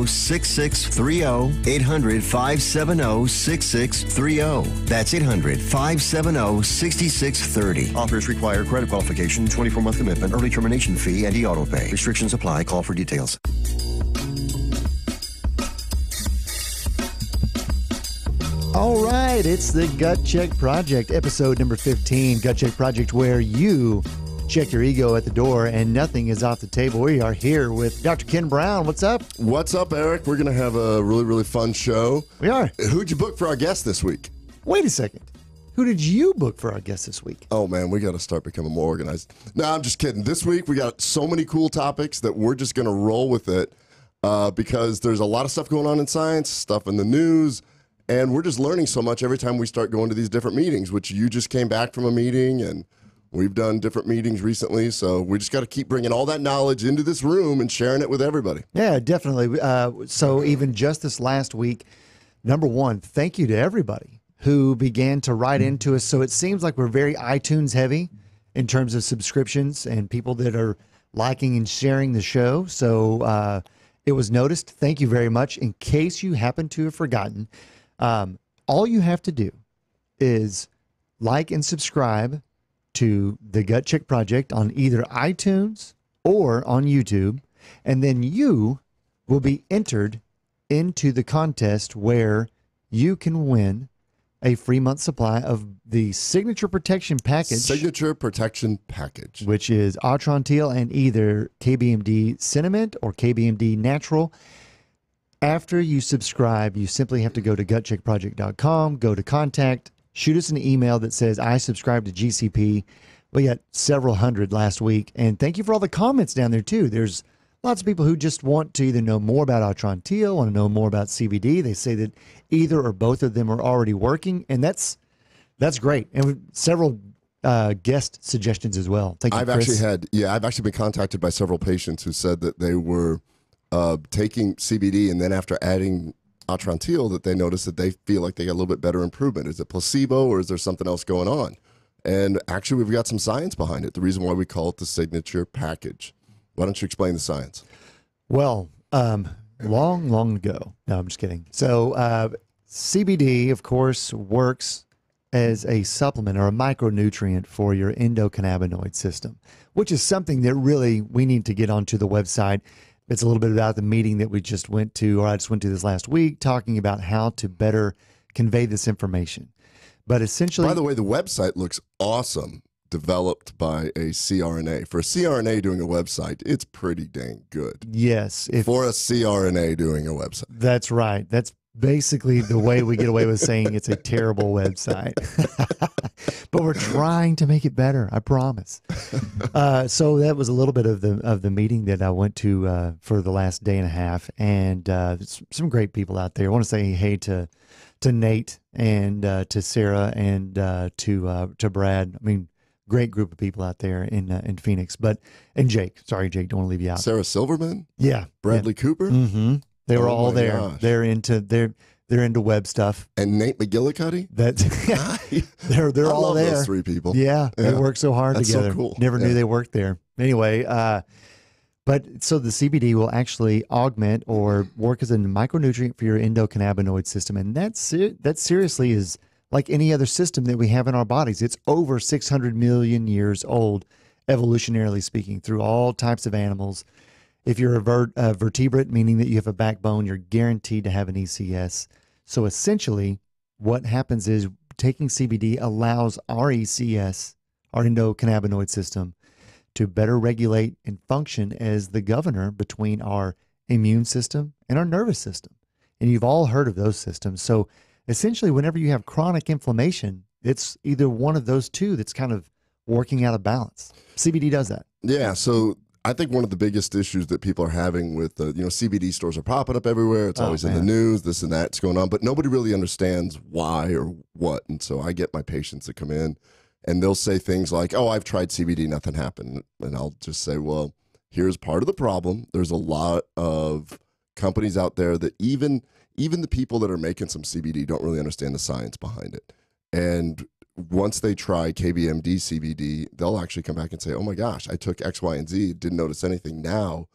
800-570-6630. 800-570-6630. That's 800-570-6630. Offers require credit qualification, 24-month commitment, early termination fee, and e-auto pay. Restrictions apply. Call for details. All right, it's the Gut Check Project, episode number 15. Gut Check Project, where you check your ego at the door and nothing is off the table. We are here with Dr. Ken Brown. What's up? What's up, Eric? We're going to have a really, really fun show. We are. Who'd you book for our guest this week? Wait a second. Who did you book for our guest this week? Oh, man, we got to start becoming more organized. No, I'm just kidding. This week, we got so many cool topics that we're just going to roll with it because there's a lot of stuff going on in science, stuff in the news, and we're just learning so much every time we start going to these different meetings, which you just came back from a meeting, and we've done different meetings recently. So we just got to keep bringing all that knowledge into this room and sharing it with everybody. Yeah, definitely. So even just this last week, number one, thank you to everybody who began to write into us. So it seems like we're very iTunes heavy in terms of subscriptions and people that are liking and sharing the show. So it was noticed. Thank you very much. In case you happen to have forgotten, all you have to do is like and subscribe to the Gut Check Project on either iTunes or on YouTube, and then you will be entered into the contest where you can win a free month supply of the Signature Protection Package. Signature Protection Package. Which is Atrantil and either KBMD Cinnamon or KBMD Natural. After you subscribe, you simply have to go to gutcheckproject.com, go to contact, shoot us an email that says, I subscribe to GCP. We got several hundred last week. And thank you for all the comments down there, too. There's lots of people who just want to either know more about Atrantil, want to know more about CBD. They say that either or both of them are already working, and that's great. And several guest suggestions as well. Thank you, Chris. I've actually been contacted by several patients who said that they were taking CBD, and then after adding Atrantil, that they noticed that they feel like they got a little bit better improvement. Is it placebo, or is there something else going on? And actually, we've got some science behind it. The reason why we call it the Signature Package. Why don't you explain the science? Well, long ago. No, I'm just kidding. So CBD, of course, works as a supplement or a micronutrient for your endocannabinoid system, which is something that really we need to get onto the website. It's a little bit about the meeting that we just went to, or I just went to this last week, talking about how to better convey this information. But essentially... By the way, the website looks awesome, developed by a CRNA. For a CRNA doing a website, it's pretty dang good. Yes. For a CRNA doing a website. That's right. That's basically the way we get away with saying it's a terrible website. But we're trying to make it better, I promise. So that was a little bit of the meeting that I went to for the last day and a half, and some great people out there. I want to say hey to Nate and to Sarah and to Brad. I mean, great group of people out there in Phoenix. And Jake. Sorry, Jake, don't want to leave you out. Sarah Silverman? Yeah. Bradley Cooper? Mm-hmm. They were all there. Gosh. They're into web stuff. And Nate McGillicuddy? They're all there. Those three people. Yeah, they work so hard That's together. So cool. Never knew they worked there. Anyway, but so the CBD will actually augment or work as a micronutrient for your endocannabinoid system, and that seriously is like any other system that we have in our bodies. It's over 600 million years old, evolutionarily speaking, through all types of animals. If you're a vertebrate, meaning that you have a backbone, you're guaranteed to have an ECS. So essentially, what happens is taking CBD allows our ECS, our endocannabinoid system, to better regulate and function as the governor between our immune system and our nervous system. And you've all heard of those systems. So essentially, whenever you have chronic inflammation, it's either one of those two that's kind of working out of balance. CBD does that. Yeah, so I think one of the biggest issues that people are having with CBD stores are popping up everywhere. It's always in the news, this and that's going on, but nobody really understands why or what. And so I get my patients that come in and they'll say things like, oh, I've tried CBD, nothing happened. And I'll just say, well, here's part of the problem. There's a lot of companies out there that even the people that are making some CBD don't really understand the science behind it. And once they try KBMD CBD, they'll actually come back and say, oh my gosh, I took X, Y, and Z, didn't notice anything. Now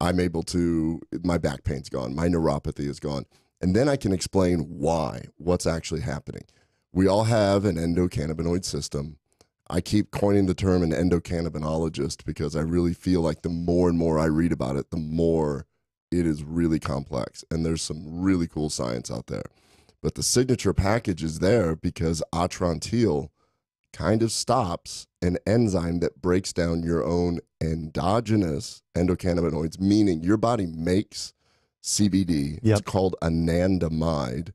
I'm able to, my back pain's gone, my neuropathy is gone. And then I can explain what's actually happening. We all have an endocannabinoid system. I keep coining the term an endocannabinologist because I really feel like the more and more I read about it, the more it is really complex. And there's some really cool science out there. But the signature package is there because atrantil kind of stops an enzyme that breaks down your own endogenous endocannabinoids, meaning your body makes CBD. Yep. It's called anandamide.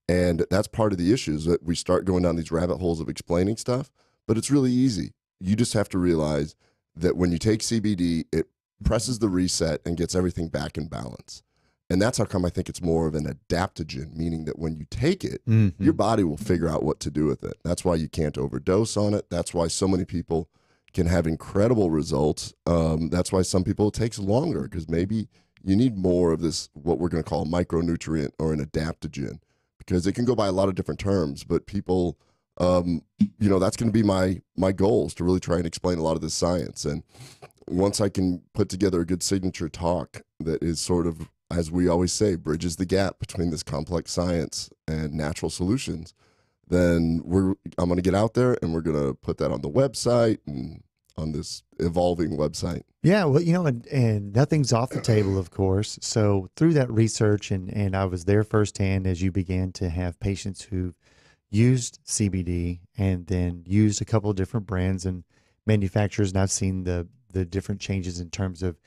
And that's part of the issue is that we start going down these rabbit holes of explaining stuff, but it's really easy. You just have to realize that when you take CBD, it presses the reset and gets everything back in balance. And that's how come I think it's more of an adaptogen, meaning that when you take it, your body will figure out what to do with it. That's why you can't overdose on it. That's why so many people can have incredible results. That's why some people it takes longer because maybe you need more of this, what we're going to call a micronutrient or an adaptogen, because it can go by a lot of different terms. But people, that's going to be my goals to really try and explain a lot of this science. And once I can put together a good signature talk that is sort of, as we always say, bridges the gap between this complex science and natural solutions, then I'm going to get out there and we're going to put that on the website and on this evolving website. Yeah, well, and nothing's off the table, of course. So through that research, and I was there firsthand as you began to have patients who used CBD and then used a couple of different brands and manufacturers, and I've seen the different changes in terms of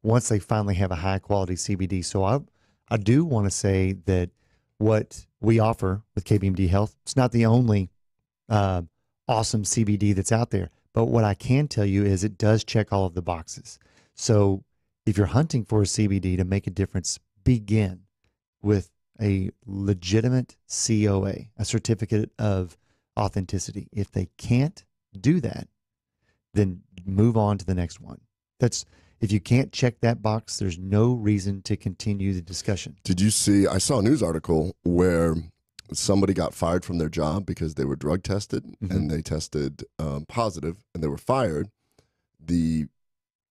once they finally have a high quality CBD. So I do want to say that what we offer with KBMD Health, it's not the only awesome CBD that's out there. But what I can tell you is it does check all of the boxes. So if you're hunting for a CBD to make a difference, begin with a legitimate COA, a certificate of authenticity. If they can't do that, then move on to the next one. If you can't check that box, there's no reason to continue the discussion. Did you see, I saw a news article where somebody got fired from their job because they were drug tested and they tested positive and they were fired. The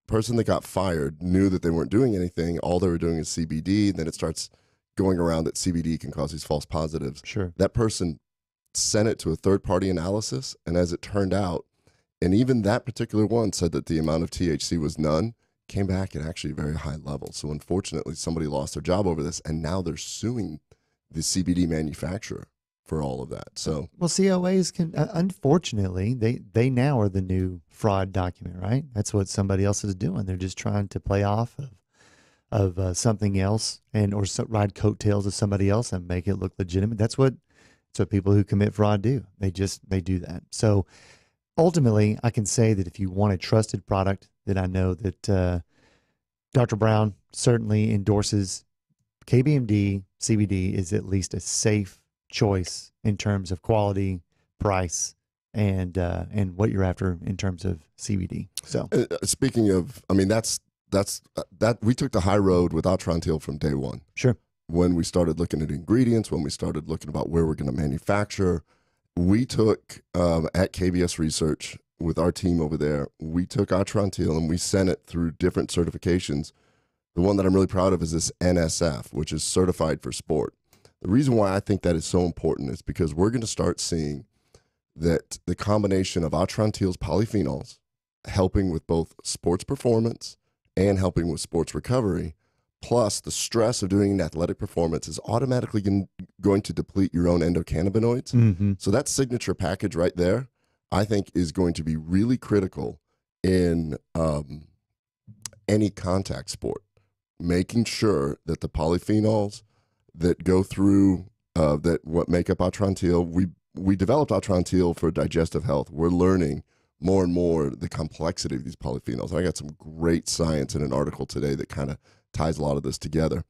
person that got fired knew that they weren't doing anything. All they were doing is CBD. And then it starts going around that CBD can cause these false positives. Sure. That person sent it to a third-party analysis. And as it turned out, and even that particular one said that the amount of THC was none, came back at actually a very high level. So unfortunately, somebody lost their job over this, and now they're suing the CBD manufacturer for all of that. So, well, COAs can, unfortunately, they now are the new fraud document, right? That's what somebody else is doing. They're just trying to play off of something else or ride coattails of somebody else and make it look legitimate. That's what people who commit fraud do. They do that. So ultimately, I can say that if you want a trusted product, that I know that Dr. Brown certainly endorses, KBMD CBD is at least a safe choice in terms of quality, price, and what you're after in terms of CBD. So speaking of, I mean, that's we took the high road with atrantil from day one. Sure. When we started looking at ingredients, when we started looking about where we're going to manufacture, we took at KBS Research with our team over there, we took atrantil and we sent it through different certifications. The one that I'm really proud of is this NSF, which is certified for sport. The reason why I think that is so important is because we're going to start seeing that the combination of atrantil's polyphenols helping with both sports performance and helping with sports recovery, plus the stress of doing an athletic performance is automatically going to deplete your own endocannabinoids. So that signature package right there, I think, is going to be really critical in any contact sport, making sure that the polyphenols that go through that what make up atrantil, we developed atrantil for digestive health. We're learning more and more the complexity of these polyphenols. I got some great science in an article today that kind of ties a lot of this together.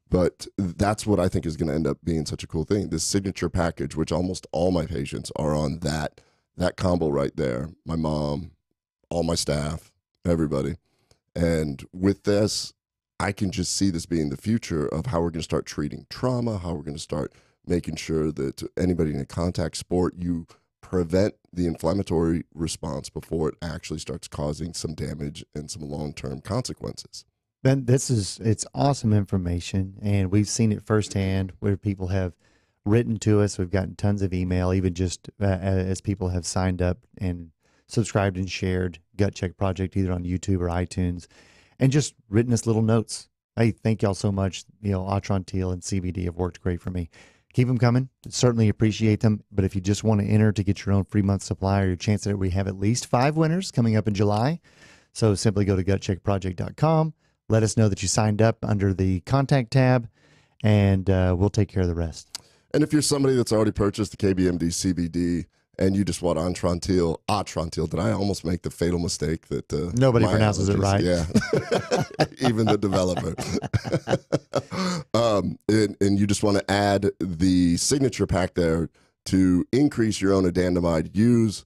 But that's what I think is going to end up being such a cool thing. This signature package, which almost all my patients are on that combo right there. My mom, all my staff, everybody. And with this, I can just see this being the future of how we're going to start treating trauma, how we're going to start making sure that anybody in a contact sport, you prevent the inflammatory response before it actually starts causing some damage and some long-term consequences. Ben, it's awesome information, and we've seen it firsthand where people have written to us. We've gotten tons of email, even just as people have signed up and subscribed and shared Gut Check Project either on YouTube or iTunes, and just written us little notes. Hey, thank y'all so much. You know, Atrantil and CBD have worked great for me. Keep them coming. Certainly appreciate them. But if you just want to enter to get your own free month supply, or your chance that we have at least 5 winners coming up in July, so simply go to gutcheckproject.com. Let us know that you signed up under the contact tab, and we'll take care of the rest. And if you're somebody that's already purchased the KBMD CBD and you just want Atrantil, did I almost make the fatal mistake that nobody pronounces it right? Yeah, even the developer. And you just want to add the signature pack there to increase your own anandamide. Use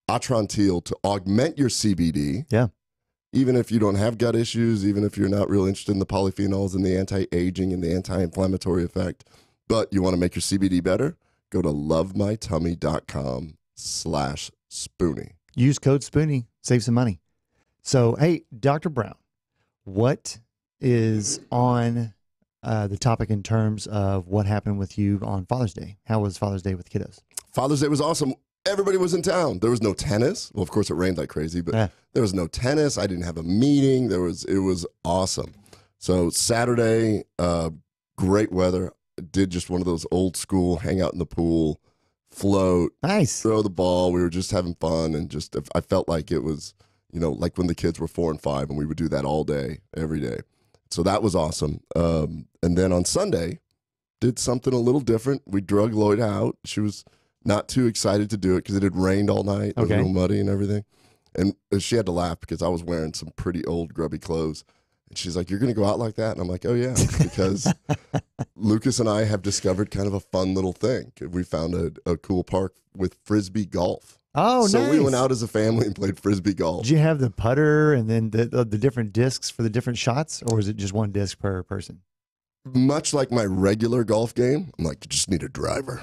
Atrantil to augment your CBD. Yeah. Even if you don't have gut issues, even if you're not real interested in the polyphenols and the anti-aging and the anti-inflammatory effect, but you want to make your CBD better, go to lovemytummy.com/Spoonie. Use code Spoonie, save some money. So, hey, Dr. Brown, what is on the topic in terms of what happened with you on Father's Day? How was Father's Day with kiddos? Father's Day was awesome. Everybody was in town. There was no tennis. Well, of course, it rained like crazy, but there was no tennis. I didn't have a meeting. It was awesome. So Saturday, great weather. Did just one of those old school hang out in the pool, float, nice, throw the ball. We were just having fun, and just I felt like it was, you know, like when the kids were 4 and 5, and we would do that all day, every day. So that was awesome. And then on Sunday, did something a little different. We drug Lloyd out. She was not too excited to do it because it had rained all night. It was a little muddy and everything. And she had to laugh because I was wearing some pretty old grubby clothes. And she's like, "You're going to go out like that?" And I'm like, "Oh, yeah," because Lucas and I have discovered kind of a fun little thing. We found a cool park with Frisbee golf. Oh, so nice. we went out as a family and played Frisbee golf. Did you have the putter and then the different discs for the different shots, or is it just one disc per person? Much like my regular golf game, I'm like, you just need a driver.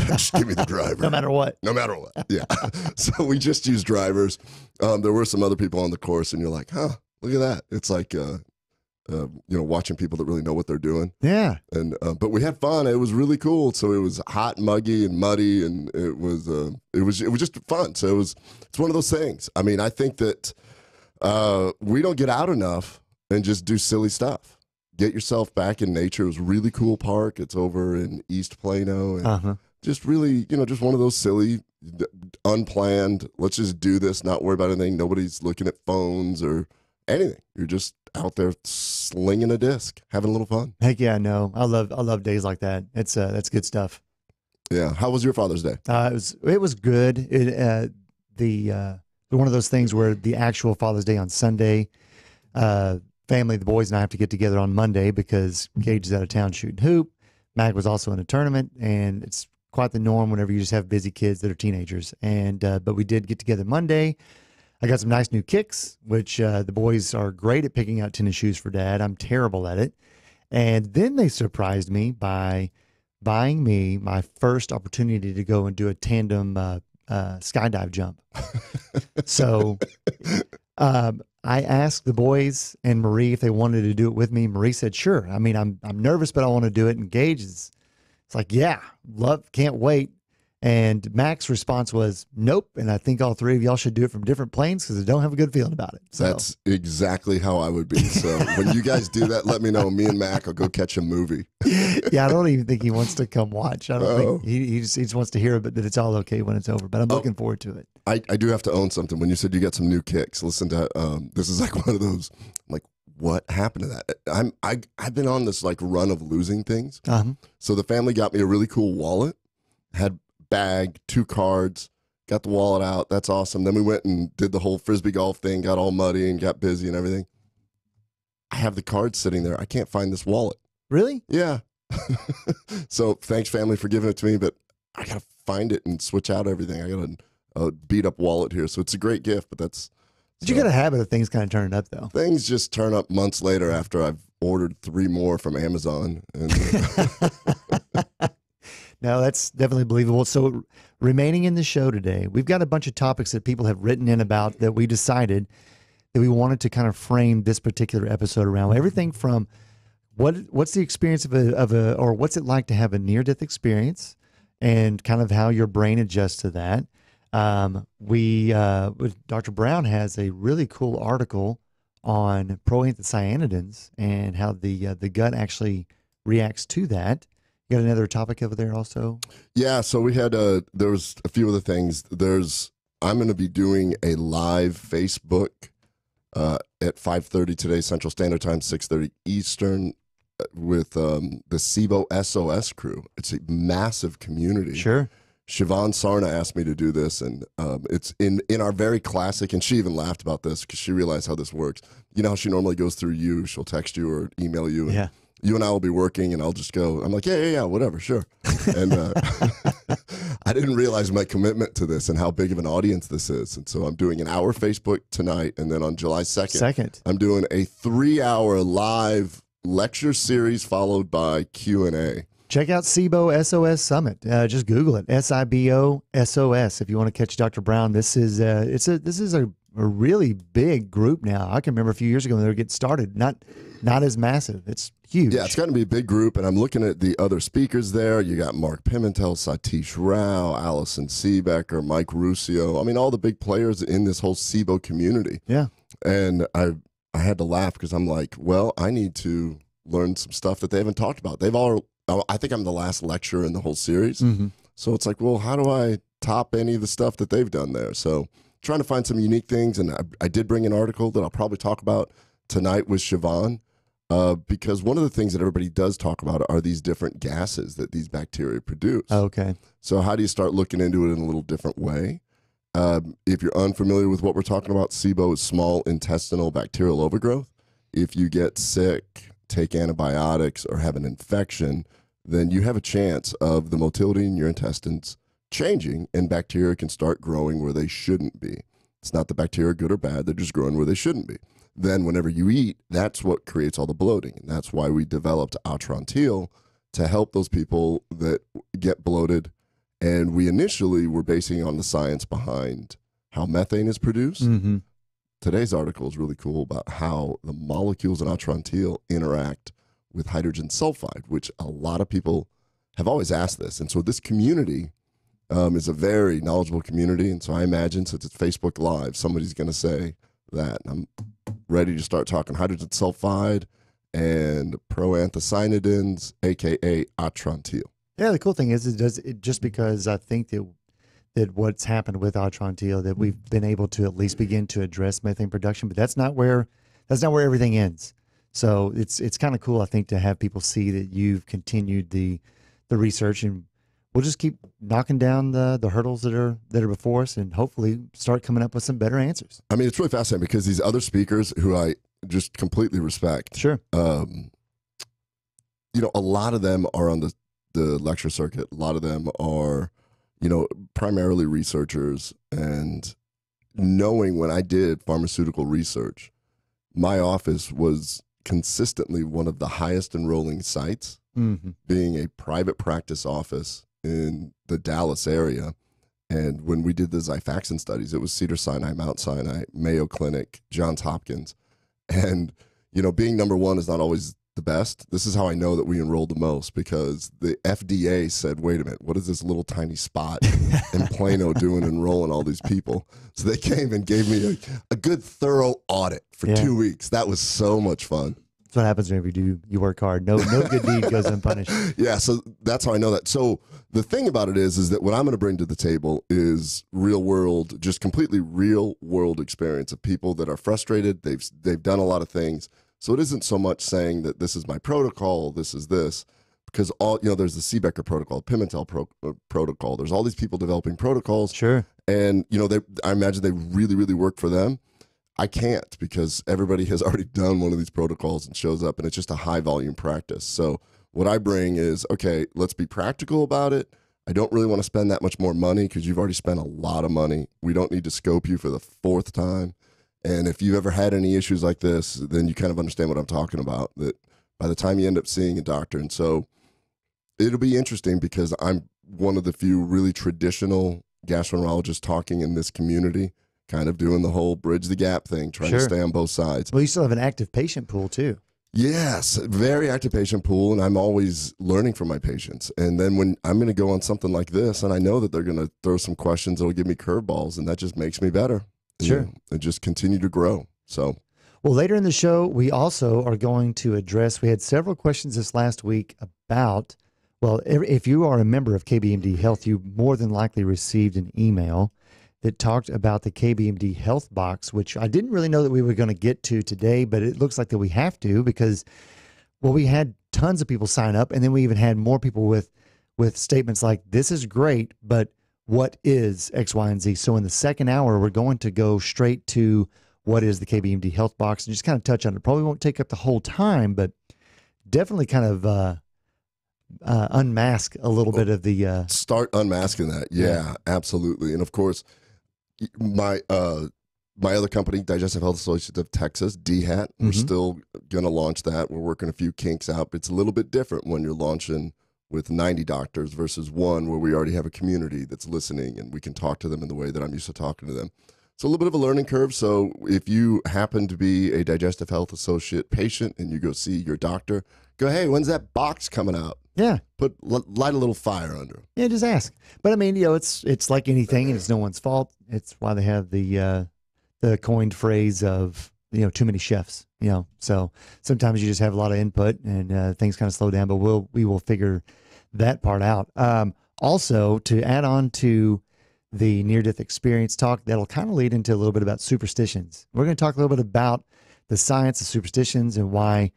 Just give me the driver. No matter what. No matter what. Yeah. So we just use drivers. There were some other people on the course, and you're like, huh, look at that. It's like, you know, watching people that really know what they're doing. Yeah. And but we had fun. It was really cool. So it was hot, muggy, and muddy, and it was just fun. So it's one of those things. I mean, I think that we don't get out enough and just do silly stuff. Get yourself back in nature. It was a really cool park. It's over in East Plano. And just really, you know, just one of those silly, unplanned, let's just do this, not worry about anything. Nobody's looking at phones or anything. You're just out there slinging a disc, having a little fun. Heck yeah, no. I love days like that. That's good stuff. Yeah. How was your Father's Day? It was good. One of those things where the actual Father's Day on Sunday, family, the boys and I have to get together on Monday because Gage is out of town shooting hoop. Mac was also in a tournament, and it's quite the norm whenever you just have busy kids that are teenagers. And but we did get together Monday. I got some nice new kicks, which the boys are great at picking out tennis shoes for Dad. I'm terrible at it. And then they surprised me by buying me my first opportunity to go and do a tandem skydive jump. So I asked the boys and Marie if they wanted to do it with me. Marie said, sure. I mean, I'm nervous, but I want to do it. And Gage it's like, yeah, can't wait. And Mac's response was, nope. And I think all three of y'all should do it from different planes because I don't have a good feeling about it. So. That's exactly how I would be. So when you guys do that, let me know. Me and Mac will go catch a movie. Yeah, I don't even think he wants to come watch. I don't think he just wants to hear it, but that it's all okay when it's over. But I'm looking forward to it. I do have to own something. When you said you got some new kicks, listen to this is like one of those, like, what happened to that? I've been on this like run of losing things. So the family got me a really cool wallet, had bag, 2 cards, got the wallet out. That's awesome. Then we went and did the whole Frisbee golf thing, got all muddy and got busy and everything. I have the cards sitting there. I can't find this wallet. Really? Yeah. So thanks, family, for giving it to me, but I got to find it and switch out everything. I got a beat up wallet here. So it's a great gift, but that's. But you got a habit of things kind of turning up, though. Things just turn up months later after I've ordered 3 more from Amazon. And No, that's definitely believable. So remaining in the show today, we've got a bunch of topics that people have written in about that we decided that we wanted to kind of frame this particular episode around. Everything from what's the experience or what's it like to have a near-death experience, and kind of how your brain adjusts to that. Dr. Brown has a really cool article on proanthocyanidins and how the gut actually reacts to that. You got another topic over there also? Yeah, so we had there was a few other things. I'm going to be doing a live Facebook at 5:30 today Central Standard Time, 6:30 Eastern, with the SIBO SOS crew. It's a massive community. Sure. Siobhan Sarna asked me to do this, and it's in our very classic, and she even laughed about this because she realized how this works. You know how she normally goes through you, she'll text you or email you. And yeah. You and I will be working, and I'll just go, I'm like, yeah, whatever, sure. And I didn't realize my commitment to this and how big of an audience this is. And so I'm doing an hour Facebook tonight, and then on July 2nd, I'm doing a 3-hour live lecture series followed by Q&A. Check out SIBO SOS Summit. Just Google it, SIBO SOS. If you want to catch Dr. Brown, this is a really big group now. I can remember a few years ago when they were getting started. Not as massive. It's huge. Yeah, it's got to be a big group, and I'm looking at the other speakers there. You got Mark Pimentel, Satish Rao, Allison Seebecker, Mike Ruscio. I mean, all the big players in this whole SIBO community. Yeah. And I had to laugh because I'm like, well, I need to learn some stuff that they haven't talked about. I think I'm the last lecturer in the whole series. Mm-hmm. So it's like, well, how do I top any of the stuff that they've done there? So trying to find some unique things. And I did bring an article that I'll probably talk about tonight with Siobhan, because one of the things that everybody does talk about are these different gases that these bacteria produce. Okay. So how do you start looking into it in a little different way? If you're unfamiliar with what we're talking about, SIBO is small intestinal bacterial overgrowth. If you get sick, take antibiotics, or have an infection, then you have a chance of the motility in your intestines changing, and bacteria can start growing where they shouldn't be. It's not the bacteria good or bad, they're just growing where they shouldn't be. Then whenever you eat, that's what creates all the bloating. And that's why we developed Atrantil to help those people that get bloated. And we initially were basing on the science behind how methane is produced. Mm-hmm. Today's article is really cool about how the molecules in Atrantil interact with hydrogen sulfide, which a lot of people have always asked this. And so this community is a very knowledgeable community. And so I imagine, since it's Facebook Live, somebody's going to say that. And I'm ready to start talking hydrogen sulfide and proanthocyanidins, a.k.a. Atrantil. Yeah, the cool thing is it just because I think that what's happened with Atrantil, that we've been able to at least begin to address methane production, but that's not where everything ends. So it's kind of cool, I think, to have people see that you've continued the research, and we'll just keep knocking down the hurdles that are before us, and hopefully start coming up with some better answers. I mean, it's really fascinating because these other speakers who I just completely respect, sure, a lot of them are on the lecture circuit. A lot of them are, primarily researchers. And knowing when I did pharmaceutical research, my office was consistently one of the highest enrolling sites, mm-hmm. being a private practice office in the Dallas area. And when we did the Xifaxan studies, it was Cedars-Sinai, Mount Sinai, Mayo Clinic, Johns Hopkins. And, being number one is not always the best. This is how I know that we enrolled the most, because the FDA said, wait a minute, what is this little tiny spot in Plano doing enrolling all these people? So they came and gave me a good thorough audit for 2 weeks. That was so much fun. That's what happens whenever you work hard. No good deed goes unpunished. Yeah, so that's how I know that. So the thing about it is that what I'm going to bring to the table is real world, just completely real world experience of people that are frustrated. They've done a lot of things. So it isn't so much saying that this is my protocol, this is this, because there's the Seebecker protocol, Pimentel protocol. There's all these people developing protocols. Sure. And, I imagine they really, really work for them. I can't, because everybody has already done one of these protocols and shows up, and it's just a high volume practice. So what I bring is, okay, let's be practical about it. I don't really want to spend that much more money because you've already spent a lot of money. We don't need to scope you for the 4th time. And if you've ever had any issues like this, then you kind of understand what I'm talking about, that by the time you end up seeing a doctor. And so it'll be interesting because I'm one of the few really traditional gastroenterologists talking in this community. kind of doing the whole bridge the gap thing, trying to stay on both sides. Well, you still have an active patient pool too. Yes, very active patient pool, and I'm always learning from my patients. And then when I'm going to go on something like this, and I know that they're going to throw some questions that'll give me curveballs, and that just makes me better. Sure. And just continue to grow. So, well, later in the show, we also are going to address, we had several questions this last week about, well, if you are a member of KBMD Health, you more than likely received an email that talked about the KBMD Health Box, which I didn't really know that we were going to get to today, but it looks like that we have to because, well, we had tons of people sign up, and then we even had more people with statements like, this is great, but what is X, Y, and Z? So in the second hour, we're going to go straight to what is the KBMD Health Box and just kind of touch on it. Probably won't take up the whole time, but definitely kind of unmask a little bit of the... Start unmasking that. Yeah, absolutely. And of course, my other company, Digestive Health Associates of Texas, DHAT, we're still going to launch that. We're working a few kinks out. But it's a little bit different when you're launching with 90 doctors versus one where we already have a community that's listening and we can talk to them in the way that I'm used to talking to them. It's a little bit of a learning curve. So if you happen to be a Digestive Health Associate patient and you go see your doctor, go, hey, when's that box coming out? Yeah. Light a little fire under them. Yeah, just ask. But I mean, it's like anything, and it's no one's fault. It's why they have the coined phrase of, too many chefs, So sometimes you just have a lot of input and things kind of slow down, but we will figure that part out. Also, to add on to the near-death experience talk, that'll kind of lead into a little bit about superstitions. We're going to talk a little bit about the science of superstitions and why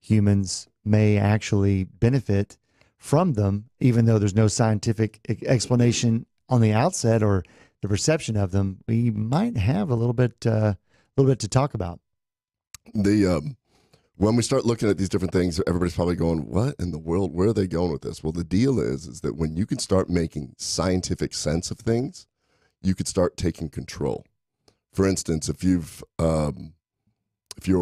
humans may actually benefit from them, even though there's no scientific explanation on the outset or the perception of them. We might have a little bit to talk about. When we start looking at these different things, everybody's probably going, what in the world? Where are they going with this? Well, the deal is that when you can start making scientific sense of things, you could start taking control. For instance, if you're a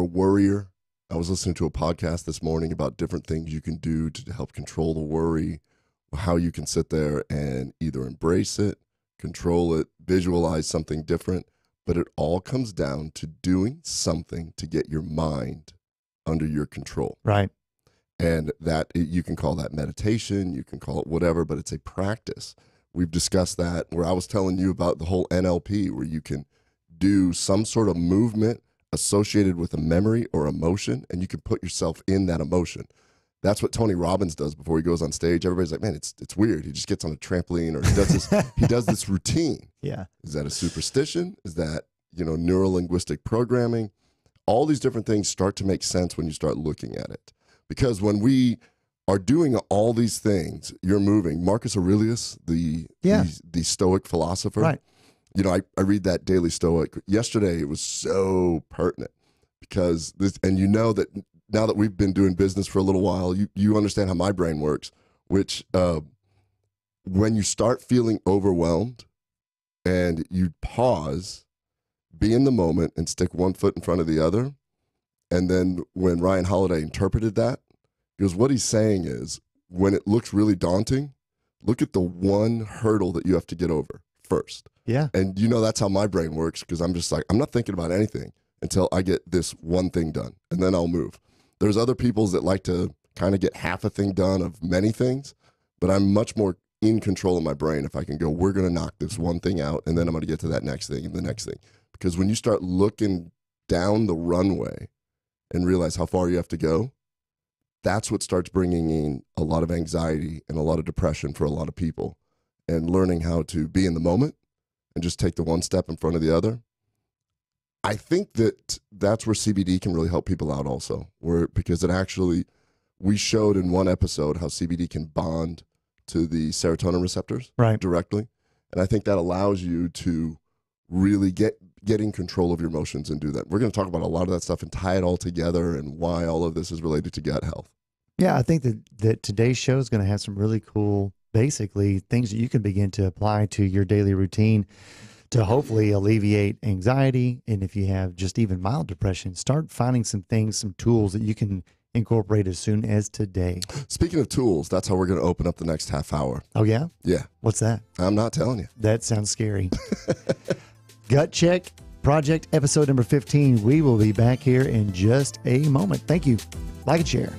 worrier, I was listening to a podcast this morning about different things you can do to help control the worry, how you can sit there and either embrace it, control it, visualize something different, but it all comes down to doing something to get your mind under your control. Right. And that you can call that meditation, you can call it whatever, but it's a practice. We've discussed that where I was telling you about the whole NLP, where you can do some sort of movement associated with a memory or emotion, and you can put yourself in that emotion. That's what Tony Robbins does before he goes on stage. Everybody's like, man, it's weird. He just gets on a trampoline or he does this routine. Yeah. Is that a superstition? Is that, neuro-linguistic programming? All these different things start to make sense when you start looking at it. Because when we are doing all these things, you're moving. Marcus Aurelius, the Stoic philosopher. Right. I read that Daily Stoic. Yesterday, it was so pertinent because that now that we've been doing business for a little while, you understand how my brain works, which when you start feeling overwhelmed and you pause, be in the moment and stick one foot in front of the other. And then when Ryan Holiday interpreted that, he goes, what he's saying is when it looks really daunting, look at the one hurdle that you have to get over first. Yeah. And that's how my brain works because I'm just like, I'm not thinking about anything until I get this one thing done and then I'll move. There's other peoples that like to kind of get half a thing done of many things, but I'm much more in control of my brain if I can go, we're going to knock this one thing out and then I'm going to get to that next thing and the next thing. Because when you start looking down the runway and realize how far you have to go, that's what starts bringing in a lot of anxiety and a lot of depression for a lot of people. And learning how to be in the moment and just take the one step in front of the other. I think that's where CBD can really help people out also, because we showed in one episode how CBD can bond to the serotonin receptors directly. And I think that allows you to really get in control of your emotions and do that. We're going to talk about a lot of that stuff and tie it all together and why all of this is related to gut health. Yeah, I think that today's show is going to have some really cool, basically, things that you can begin to apply to your daily routine to hopefully alleviate anxiety. And if you have just even mild depression, start finding some things, some tools that you can incorporate as soon as today. Speaking of tools, that's how we're going to open up the next half hour. Oh, yeah? Yeah. What's that? I'm not telling you. That sounds scary. Gut Check Project episode number 15. We will be back here in just a moment. Thank you. Like and share.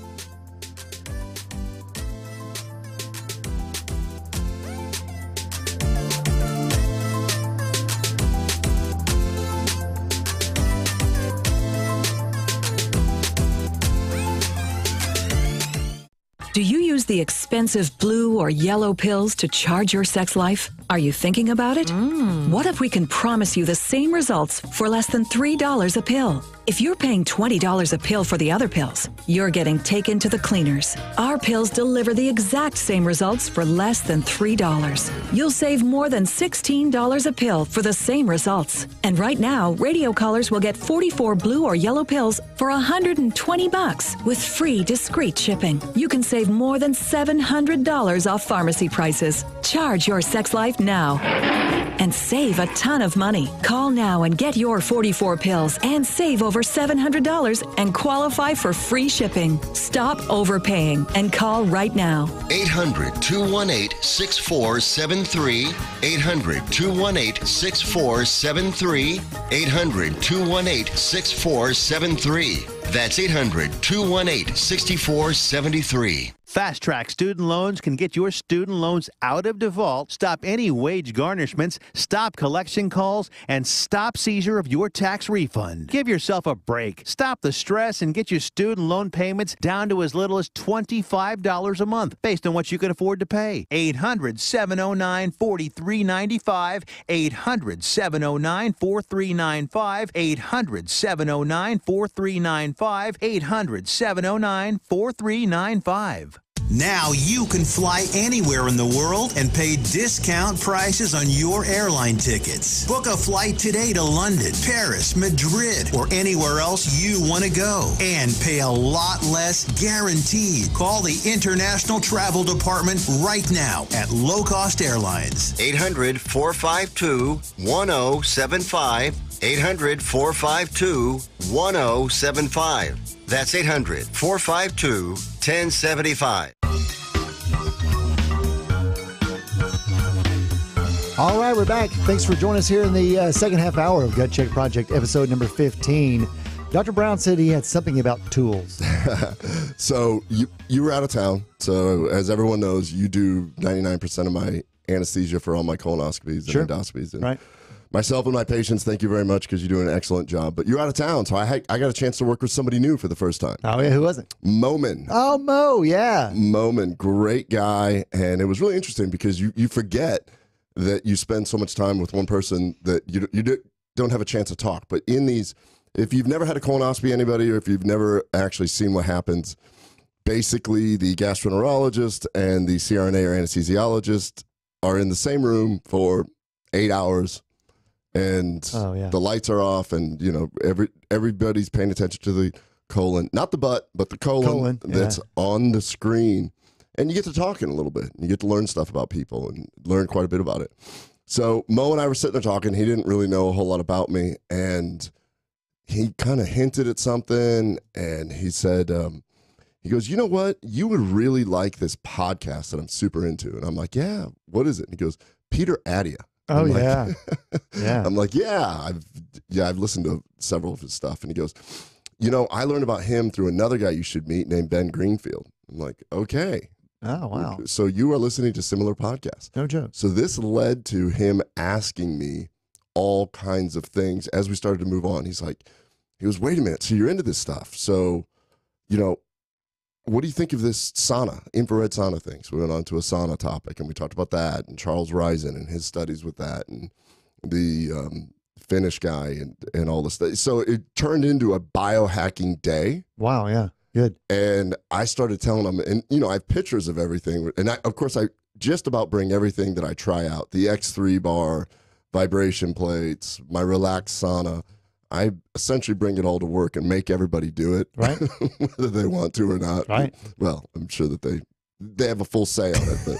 Do you use the expensive blue or yellow pills to charge your sex life? Are you thinking about it? What if we can promise you the same results for less than $3 a pill? If you're paying $20 a pill for the other pills, you're getting taken to the cleaners. Our pills deliver the exact same results for less than $3. You'll save more than $16 a pill for the same results. And right now, radio callers will get 44 blue or yellow pills for $120 with free discreet shipping. You can save more than $700 off pharmacy prices. Charge your sex life now and save a ton of money. Call now and get your 44 pills and save over $700 and qualify for free shipping. Stop overpaying and call right now. 800-218-6473. 800-218-6473. 800-218-6473. That's 800-218-6473. Fast Track Student Loans can get your student loans out of default, stop any wage garnishments, stop collection calls, and stop seizure of your tax refund. Give yourself a break. Stop the stress and get your student loan payments down to as little as $25 a month based on what you can afford to pay. 800-709-4395. 800-709-4395. 800-709-4395. 800-709-4395. Now you can fly anywhere in the world and pay discount prices on your airline tickets. Book a flight today to London, Paris, Madrid, or anywhere else you want to go and pay a lot less guaranteed. Call the International Travel Department right now at Low Cost Airlines. 800-452-1075. 800-452-1075. That's 800-452-1075. All right, we're back. Thanks for joining us here in the second half hour of Gut Check Project, episode number 15. Dr. Brown said he had something about tools. So you were out of town. So as everyone knows, you do 99% of my anesthesia for all my colonoscopies and endoscopies. And right. Myself and my patients, thank you very much because you do an excellent job. But you're out of town, so I got a chance to work with somebody new for the first time. Oh, yeah, who was it? Momin. Oh, Mo, yeah. Momin, great guy. And it was really interesting because you forget that you spend so much time with one person that you don't have a chance to talk. But in these, if you've never had a colonoscopy, anybody, or if you've never actually seen what happens, basically the gastroenterologist and the CRNA or anesthesiologist are in the same room for 8 hours. And the lights are off, and everybody's paying attention to the colon, not the butt, but the colon that's on the screen. And you get to talking a little bit. You get to learn stuff about people and learn quite a bit about it. So Mo and I were sitting there talking. He didn't really know a whole lot about me, and he kind of hinted at something, and he said, he goes, you know what? You would really like this podcast that I'm super into. And I'm like, yeah, what is it? And he goes, Peter Attia. Oh, I'm yeah. Like, yeah. I'm like, I've listened to several of his stuff. And he goes, I learned about him through another guy you should meet named Ben Greenfield. I'm like, okay. Oh, wow. So you are listening to similar podcasts. No joke. So this led to him asking me all kinds of things as we started to move on. He goes, wait a minute. So you're into this stuff. So, what do you think of this sauna, infrared sauna thing? So we went on to a sauna topic, and we talked about that, and Charles Risen and his studies with that, and the Finnish guy and all this stuff. So it turned into a biohacking day. Wow, yeah, good. And I started telling him, and I have pictures of everything. And I just about bring everything that I try out, the X3 bar, vibration plates, my relaxed sauna. I essentially bring it all to work and make everybody do it, right? Whether they want to or not. Right. Well, I'm sure that they have a full say on it, but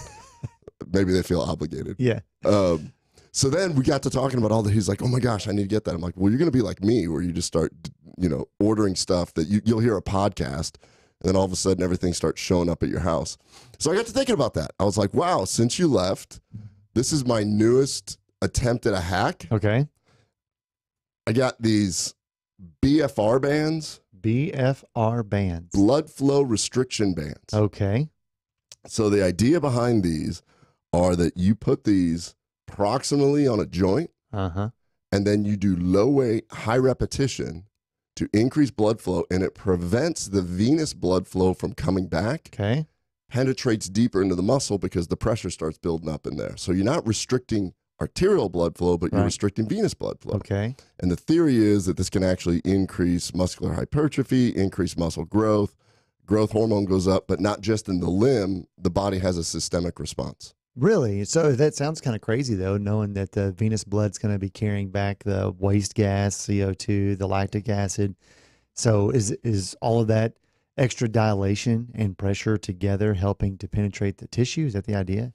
maybe they feel obligated. Yeah. So then we got to talking about all that. He's like, oh my gosh, I need to get that. I'm like, well, you're going to be like me, where you just start, ordering stuff that you'll hear a podcast, and then all of a sudden everything starts showing up at your house. So I got to thinking about that. I was like, wow, since you left, this is my newest attempt at a hack. Okay. I got these BFR bands. BFR bands. Blood flow restriction bands. Okay. So the idea behind these are that you put these proximally on a joint, and then you do low weight, high repetition to increase blood flow, and it prevents the venous blood flow from coming back. Okay. Penetrates deeper into the muscle because the pressure starts building up in there. So you're not restricting arterial blood flow, but you're restricting venous blood flow. Okay. And the theory is that this can actually increase muscular hypertrophy, increase muscle growth. Growth hormone goes up, but not just in the limb. The body has a systemic response. Really? So that sounds kind of crazy, though, knowing that the venous blood's going to be carrying back the waste gas, CO2, the lactic acid. So is all of that extra dilation and pressure together helping to penetrate the tissue? Is that the idea?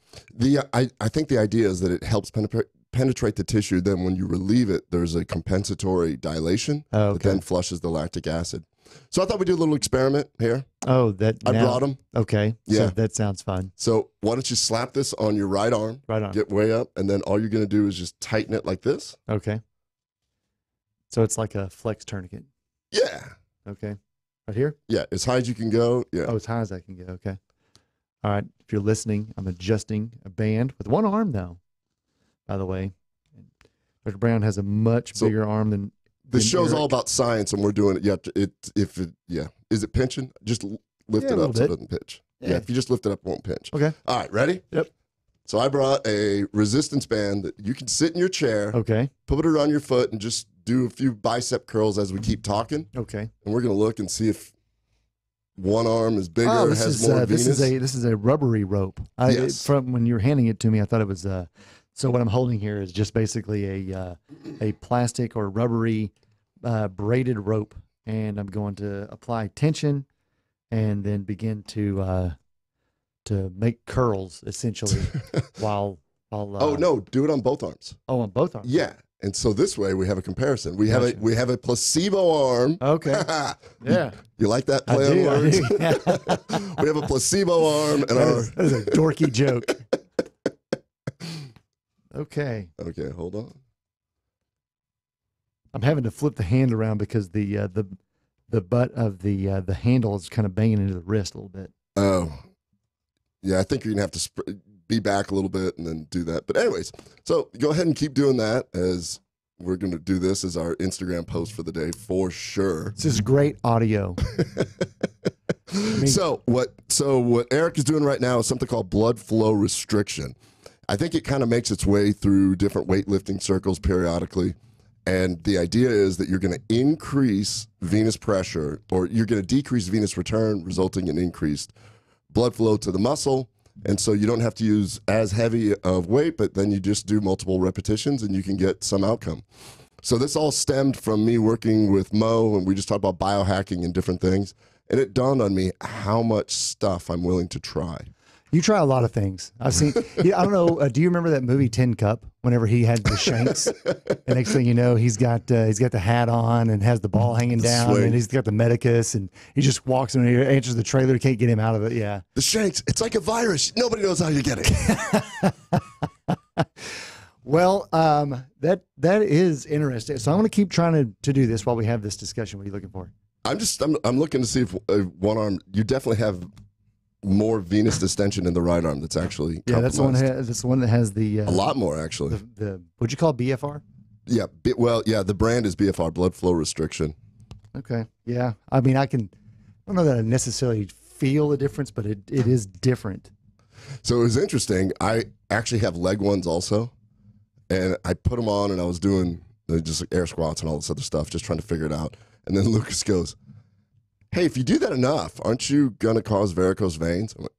I think the idea is that it helps penetrate the tissue. Then when you relieve it, there's a compensatory dilation that then flushes the lactic acid. So I thought we'd do a little experiment here. Oh, I brought them. Okay. Yeah. So that sounds fun. So why don't you slap this on your right arm? Right arm. Get way up, and then all you're going to do is just tighten it like this. Okay. So it's like a flex tourniquet. Yeah. Okay. Right here? Yeah, as high as you can go. Yeah. Oh, as high as I can go. Okay. All right. If you're listening, I'm adjusting a band with one arm, though, by the way. Dr. Brown has a much bigger arm than this show's Eric. all about science, and we're doing it. Is it pinching? Just lift it up so it doesn't pinch. Yeah, if you just lift it up, it won't pinch. Okay. All right, ready? Yep. So I brought a resistance band that you can sit in your chair. Okay. Put it around your foot and just do a few bicep curls as we keep talking. Okay. And we're going to look and see if one arm is bigger, Oh, has more venous. This is a rubbery rope. Yes. From when you were handing it to me, I thought it was. So what I'm holding here is just basically a plastic or rubbery braided rope, and I'm going to apply tension and then begin to make curls essentially while oh no, do it on both arms. Oh, on both arms. Yeah. And so this way we have a comparison. We have a placebo arm. Okay. Yeah. You like that play on words? We have a placebo arm and that is a dorky joke. Okay. Okay, hold on. I'm having to flip the hand around because the butt of the handle is kind of banging into the wrist a little bit. Oh, yeah. I think you're gonna have to be back a little bit and then do that. But anyways, so go ahead and keep doing that as we're gonna do this as our Instagram post for the day for sure. This is great audio. So what Eric is doing right now is something called blood flow restriction. I think it kind of makes its way through different weightlifting circles periodically. And the idea is that you're going to increase venous pressure, or you're going to decrease venous return, resulting in increased blood flow to the muscle. And so you don't have to use as heavy of weight, but then you just do multiple repetitions and you can get some outcome. So this all stemmed from me working with Mo, and we just talked about biohacking and different things. And it dawned on me how much stuff I'm willing to try. You try a lot of things. I've seen. I don't know. Do you remember that movie Tin Cup? Whenever he had the shanks, and next thing you know, he's got the hat on and has the ball hanging down, swing. and he's got the medicus, and he just walks in and he answers the trailer. Can't get him out of it. Yeah. The shanks. It's like a virus. Nobody knows how you get it. Well, that is interesting. So I'm going to keep trying to do this while we have this discussion. What are you looking for? I'm looking to see if one arm. You definitely have more venous distension in the right arm. That's actually that's the one. That's the one that has the a lot more actually. The what'd you call it, BFR? Yeah. The brand is BFR, blood flow restriction. Okay. Yeah. I mean, I don't know that I necessarily feel the difference, but it is different. So it was interesting. I actually have leg ones also, and I put them on, and I was doing just like air squats and all this other stuff, just trying to figure it out. And then Lucas goes, "Hey, if you do that enough, aren't you going to cause varicose veins?" I'm like,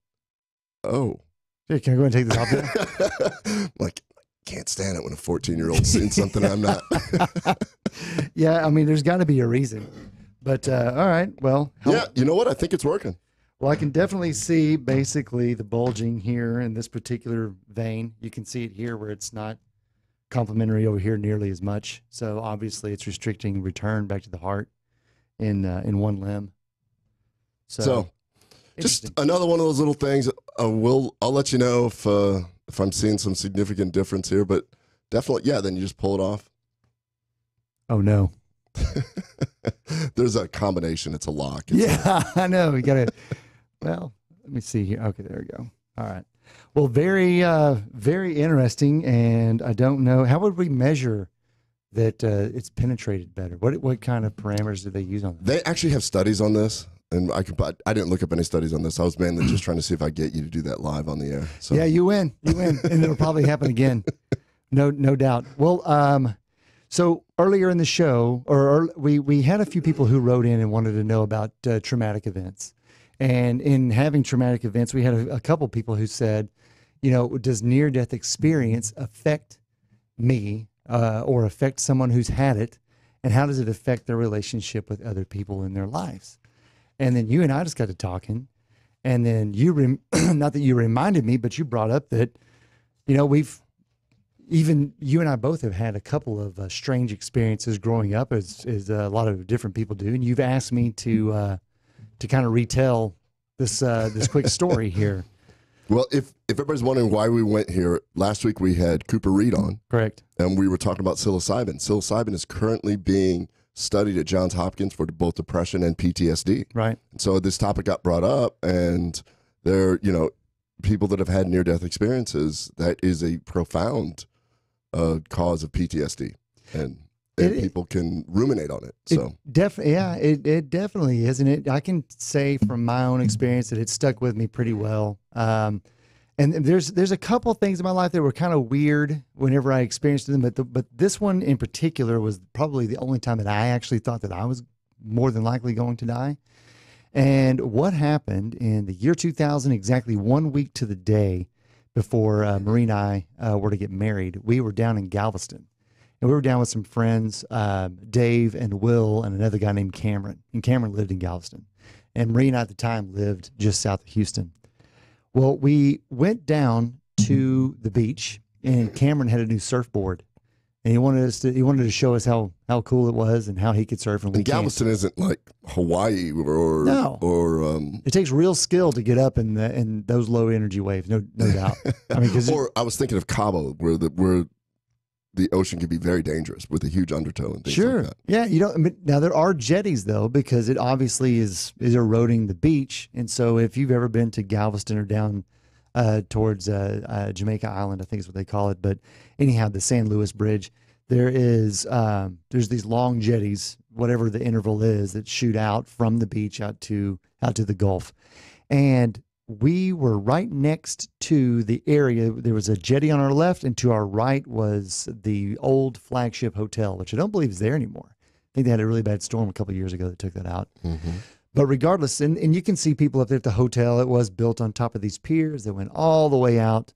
"Oh." Hey, can I go ahead and take this off there? I'm like, can't stand it when a 14-year-old's seeing something I'm not. Yeah, I mean, there's got to be a reason. But, all right, well. Yeah, you know what? I think it's working. Well, I can definitely see basically the bulging here in this particular vein. You can see it here where it's not complementary over here nearly as much. So, obviously, it's restricting return back to the heart in one limb. So just another one of those little things. I'll let you know if I'm seeing some significant difference here, but definitely, yeah. Then you just pull it off. Oh, no. There's a combination. It's a lock. It's I know. We got to, well, let me see here. Okay, there we go. All right. Well, very, very interesting. And I don't know, how would we measure that it's penetrated better? What kind of parameters do they use on that? They actually have studies on this. And I didn't look up any studies on this. I was mainly just trying to see if I get you to do that live on the air. So. Yeah, you win, and it'll probably happen again. No doubt. Well, so earlier in the show, we had a few people who wrote in and wanted to know about traumatic events, and in having traumatic events, we had a couple people who said, does near-death experience affect me or affect someone who's had it, and how does it affect their relationship with other people in their lives? And then you and I just got to talking, and then not that you reminded me, but you brought up that, you and I both have had a couple of strange experiences growing up, as a lot of different people do. And you've asked me to kind of retell this quick story here. Well, if everybody's wondering why we went here, last week we had Cooper Reed on. Correct. And we were talking about psilocybin. Psilocybin is currently being studied at Johns Hopkins for both depression and PTSD. Right. And so this topic got brought up, and there, people that have had near-death experiences, that is a profound cause of PTSD, and people can ruminate on it. So it definitely is, and I can say from my own experience that it stuck with me pretty well. And there's a couple of things in my life that were kind of weird whenever I experienced them, but this one in particular was probably the only time that I actually thought that I was more than likely going to die. And what happened in the year 2000, exactly 1 week to the day before Marie and I were to get married, we were down in Galveston. And we were down with some friends, Dave and Will and another guy named Cameron. And Cameron lived in Galveston. And Marie and I at the time lived just south of Houston. Well, we went down to the beach, and Cameron had a new surfboard, and he wanted to show us how cool it was and how he could surf. And Galveston isn't like Hawaii or it takes real skill to get up in those low energy waves, no doubt. I mean, or I was thinking of Cabo, where the ocean can be very dangerous with a huge undertow and things like that. Yeah, now there are jetties though, because it obviously is eroding the beach. And so if you've ever been to Galveston or down towards Jamaica Island, I think is what they call it. But anyhow, the San Luis Bridge, there's these long jetties, whatever the interval is, that shoot out from the beach out to the Gulf. And we were right next to the area. There was a jetty on our left, and to our right was the old Flagship Hotel, which I don't believe is there anymore. I think they had a really bad storm a couple of years ago that took that out. Mm-hmm. But regardless, and you can see people up there at the hotel. It was built on top of these piers that went all the way out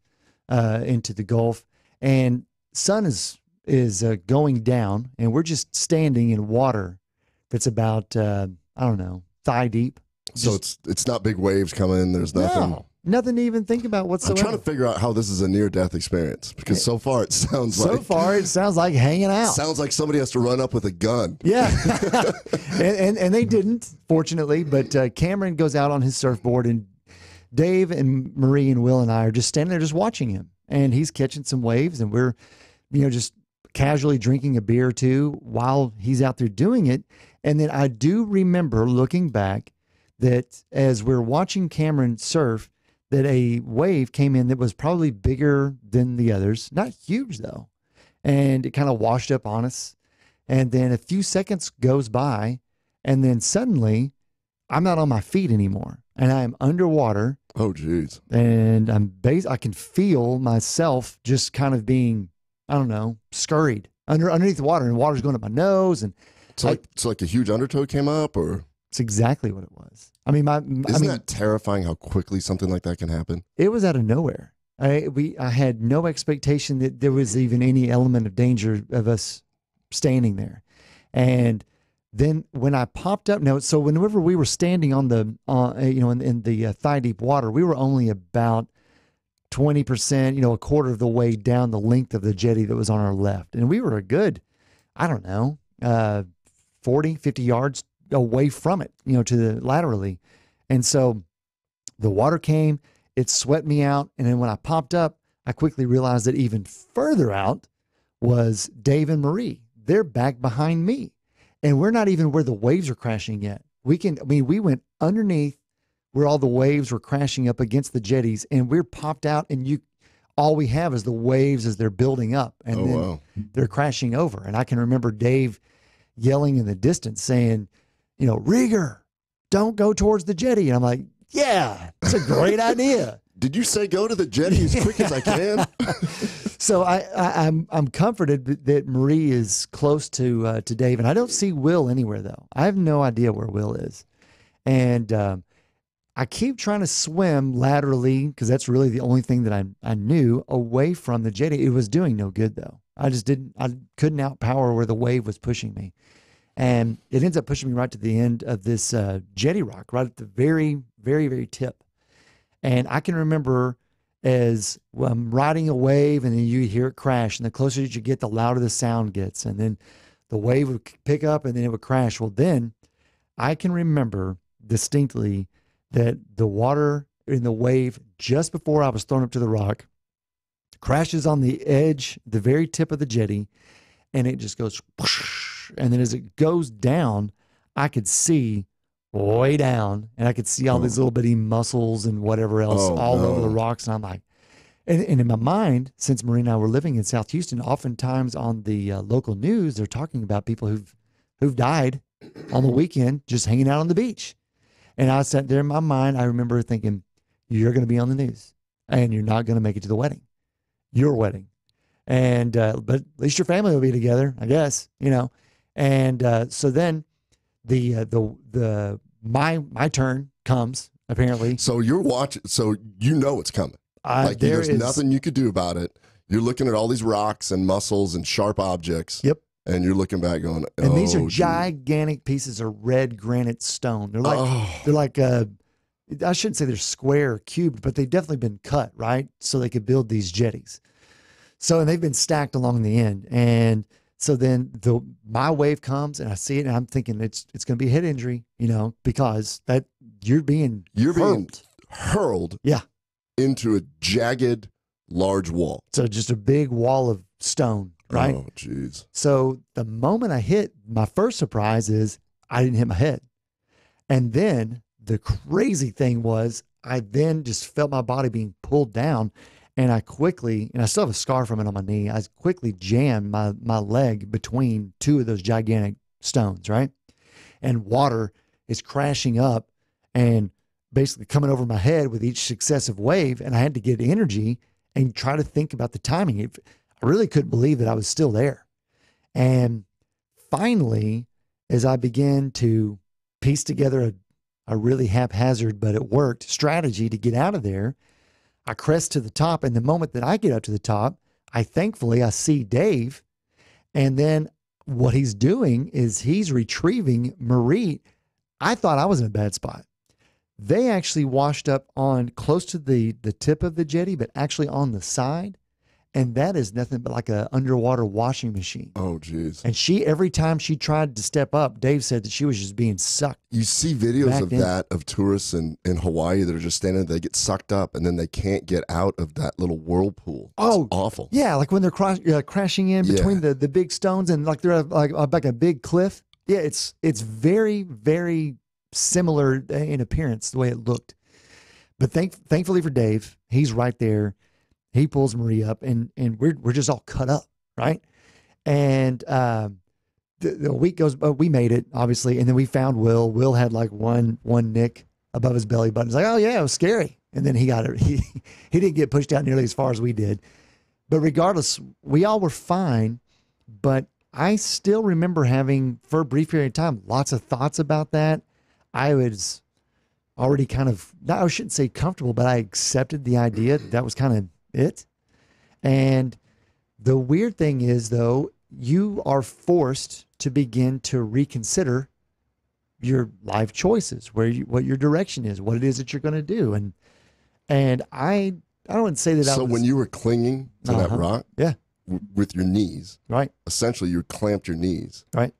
into the Gulf. And sun is going down, and we're just standing in water that's about, I don't know, thigh deep. So it's not big waves coming. There's nothing. Nothing to even think about whatsoever. I'm trying to figure out how this is a near-death experience, because so far it sounds like hanging out. Sounds like somebody has to run up with a gun. Yeah, and they didn't, fortunately. But Cameron goes out on his surfboard, and Dave and Marie and Will and I are just standing there, just watching him, and he's catching some waves, and we're, just casually drinking a beer or two while he's out there doing it. And then I do remember looking back that as we're watching Cameron surf, that a wave came in that was probably bigger than the others. Not huge, though. And it kind of washed up on us. And then a few seconds goes by, and then suddenly I'm not on my feet anymore, and I am underwater. Oh, geez. And I can feel myself just kind of being, I don't know, scurried underneath the water, and water's going up my nose. And it's like a huge undertow came up, or? It's exactly what it was. I mean, Isn't that terrifying how quickly something like that can happen? It was out of nowhere. I had no expectation that there was even any element of danger of us standing there. And then when I popped up, so whenever we were standing on the, in the thigh deep water, we were only about 20%, a quarter of the way down the length of the jetty that was on our left. And we were a good, I don't know, 40, 50 yards away from it, to the laterally. And so the water came, it swept me out. And then when I popped up, I quickly realized that even further out was Dave and Marie. they're back behind me. And we're not even where the waves are crashing yet. We went underneath where all the waves were crashing up against the jetties, and we're popped out, and all we have is the waves as they're building up, and they're crashing over. And I can remember Dave yelling in the distance saying, Rieger, don't go towards the jetty. And I'm like, yeah, it's a great idea. Did you say go to the jetty as quick as I can? So I'm comforted that Marie is close to Dave, and I don't see Will anywhere though. I have no idea where Will is, and I keep trying to swim laterally because that's really the only thing that I knew away from the jetty. It was doing no good though. I couldn't outpower where the wave was pushing me, and it ends up pushing me right to the end of this jetty rock, right at the very, very, very tip. And I can remember as I'm riding a wave and then you hear it crash, and the closer you get, the louder the sound gets. And then the wave would pick up and then it would crash. Well, then I can remember distinctly that the water in the wave just before I was thrown up to the rock crashes on the edge, the very tip of the jetty, and it just goes whoosh. And then as it goes down, I could see way down, and I could see all these little bitty mussels and whatever else over the rocks. And I'm like, and in my mind, since Marie and I were living in South Houston, oftentimes on the local news, they're talking about people who've died on the weekend just hanging out on the beach. And I sat there in my mind, I remember thinking, you're going to be on the news, and you're not going to make it to the wedding, your wedding. And but at least your family will be together, I guess, And so then my turn comes apparently. So you're watching, so it's coming. There's nothing you could do about it. You're looking at all these rocks and mussels and sharp objects. Yep. And you're looking back going, and these are gigantic pieces of red granite stone. They're like I shouldn't say they're square or cubed, but they've definitely been cut, right? So they could build these jetties. And they've been stacked along the end. And so then my wave comes and I see it and I'm thinking it's going to be a head injury, because that you're being hurled yeah, into a jagged, large wall. So just a big wall of stone, right? Oh, jeez. So the moment I hit, my first surprise is I didn't hit my head. And then the crazy thing was I then just felt my body being pulled down. And I still have a scar from it on my knee. I quickly jammed my leg between two of those gigantic stones, right? And water is crashing up and basically coming over my head with each successive wave. And I had to get energy and try to think about the timing. I really couldn't believe that I was still there. And finally, as I began to piece together a really haphazard, but it worked, strategy to get out of there, I crest to the top, and the moment that I get up to the top, I see Dave, and then what he's doing is he's retrieving Marie. I thought I was in a bad spot. They actually washed up on close to the tip of the jetty, but actually on the side, and that is nothing but like an underwater washing machine. Oh, geez. And every time she tried to step up, Dave said that she was just being sucked. You see videos of tourists in Hawaii that are just standing there, they get sucked up, and then they can't get out of that little whirlpool. It's awful. Yeah, like when they're crashing in between the big stones, and like they're like a big cliff. Yeah, it's very, very similar in appearance, the way it looked. But thankfully for Dave, he's right there. He pulls Marie up, and we're just all cut up, right? And the week goes, we made it, obviously, and then we found Will. Will had like one nick above his belly button. He's like, oh yeah, it was scary. And then he got it. He didn't get pushed out nearly as far as we did. But regardless, we all were fine. But I still remember having, for a brief period of time, lots of thoughts about that. I was already kind of, I shouldn't say comfortable, but I accepted the idea that was kind of it. And the weird thing is, though, you are forced to begin to reconsider your life choices, what your direction is, what it is that you're going to do. And I don't want to say that So when you were clinging to that rock, yeah, with your knees, right, essentially you clamped your knees, right,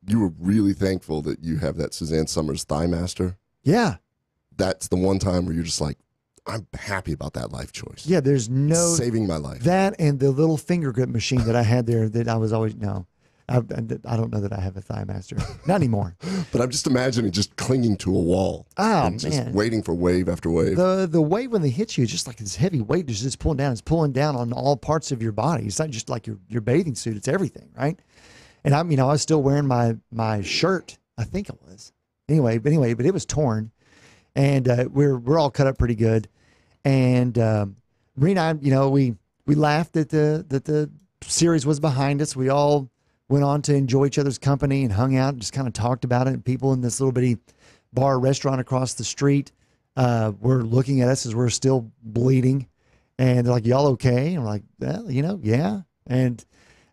you were really thankful that you have that Suzanne Summers Thigh Master. Yeah. That's the one time where you're just like, I'm happy about that life choice. Yeah, there's no... saving my life. That and the little finger grip machine that I had there that I was always... No. I don't know that I have a thigh master. Not anymore. But I'm just imagining just clinging to a wall. Oh, and just man. waiting for wave after wave. The wave when they hit you is just like this heavy weight is just pulling down. It's pulling down on all parts of your body. It's not just like your bathing suit. It's everything, right? And I was still wearing my shirt. I think it was. Anyway, but it was torn, and we're all cut up pretty good. And Marie and I, we laughed that the series was behind us. We all went on to enjoy each other's company and hung out and just kind of talked about it. And people in this little bitty bar restaurant across the street were looking at us as we're still bleeding, and they're like, "Y'all okay?" And we're like, "Well, yeah." And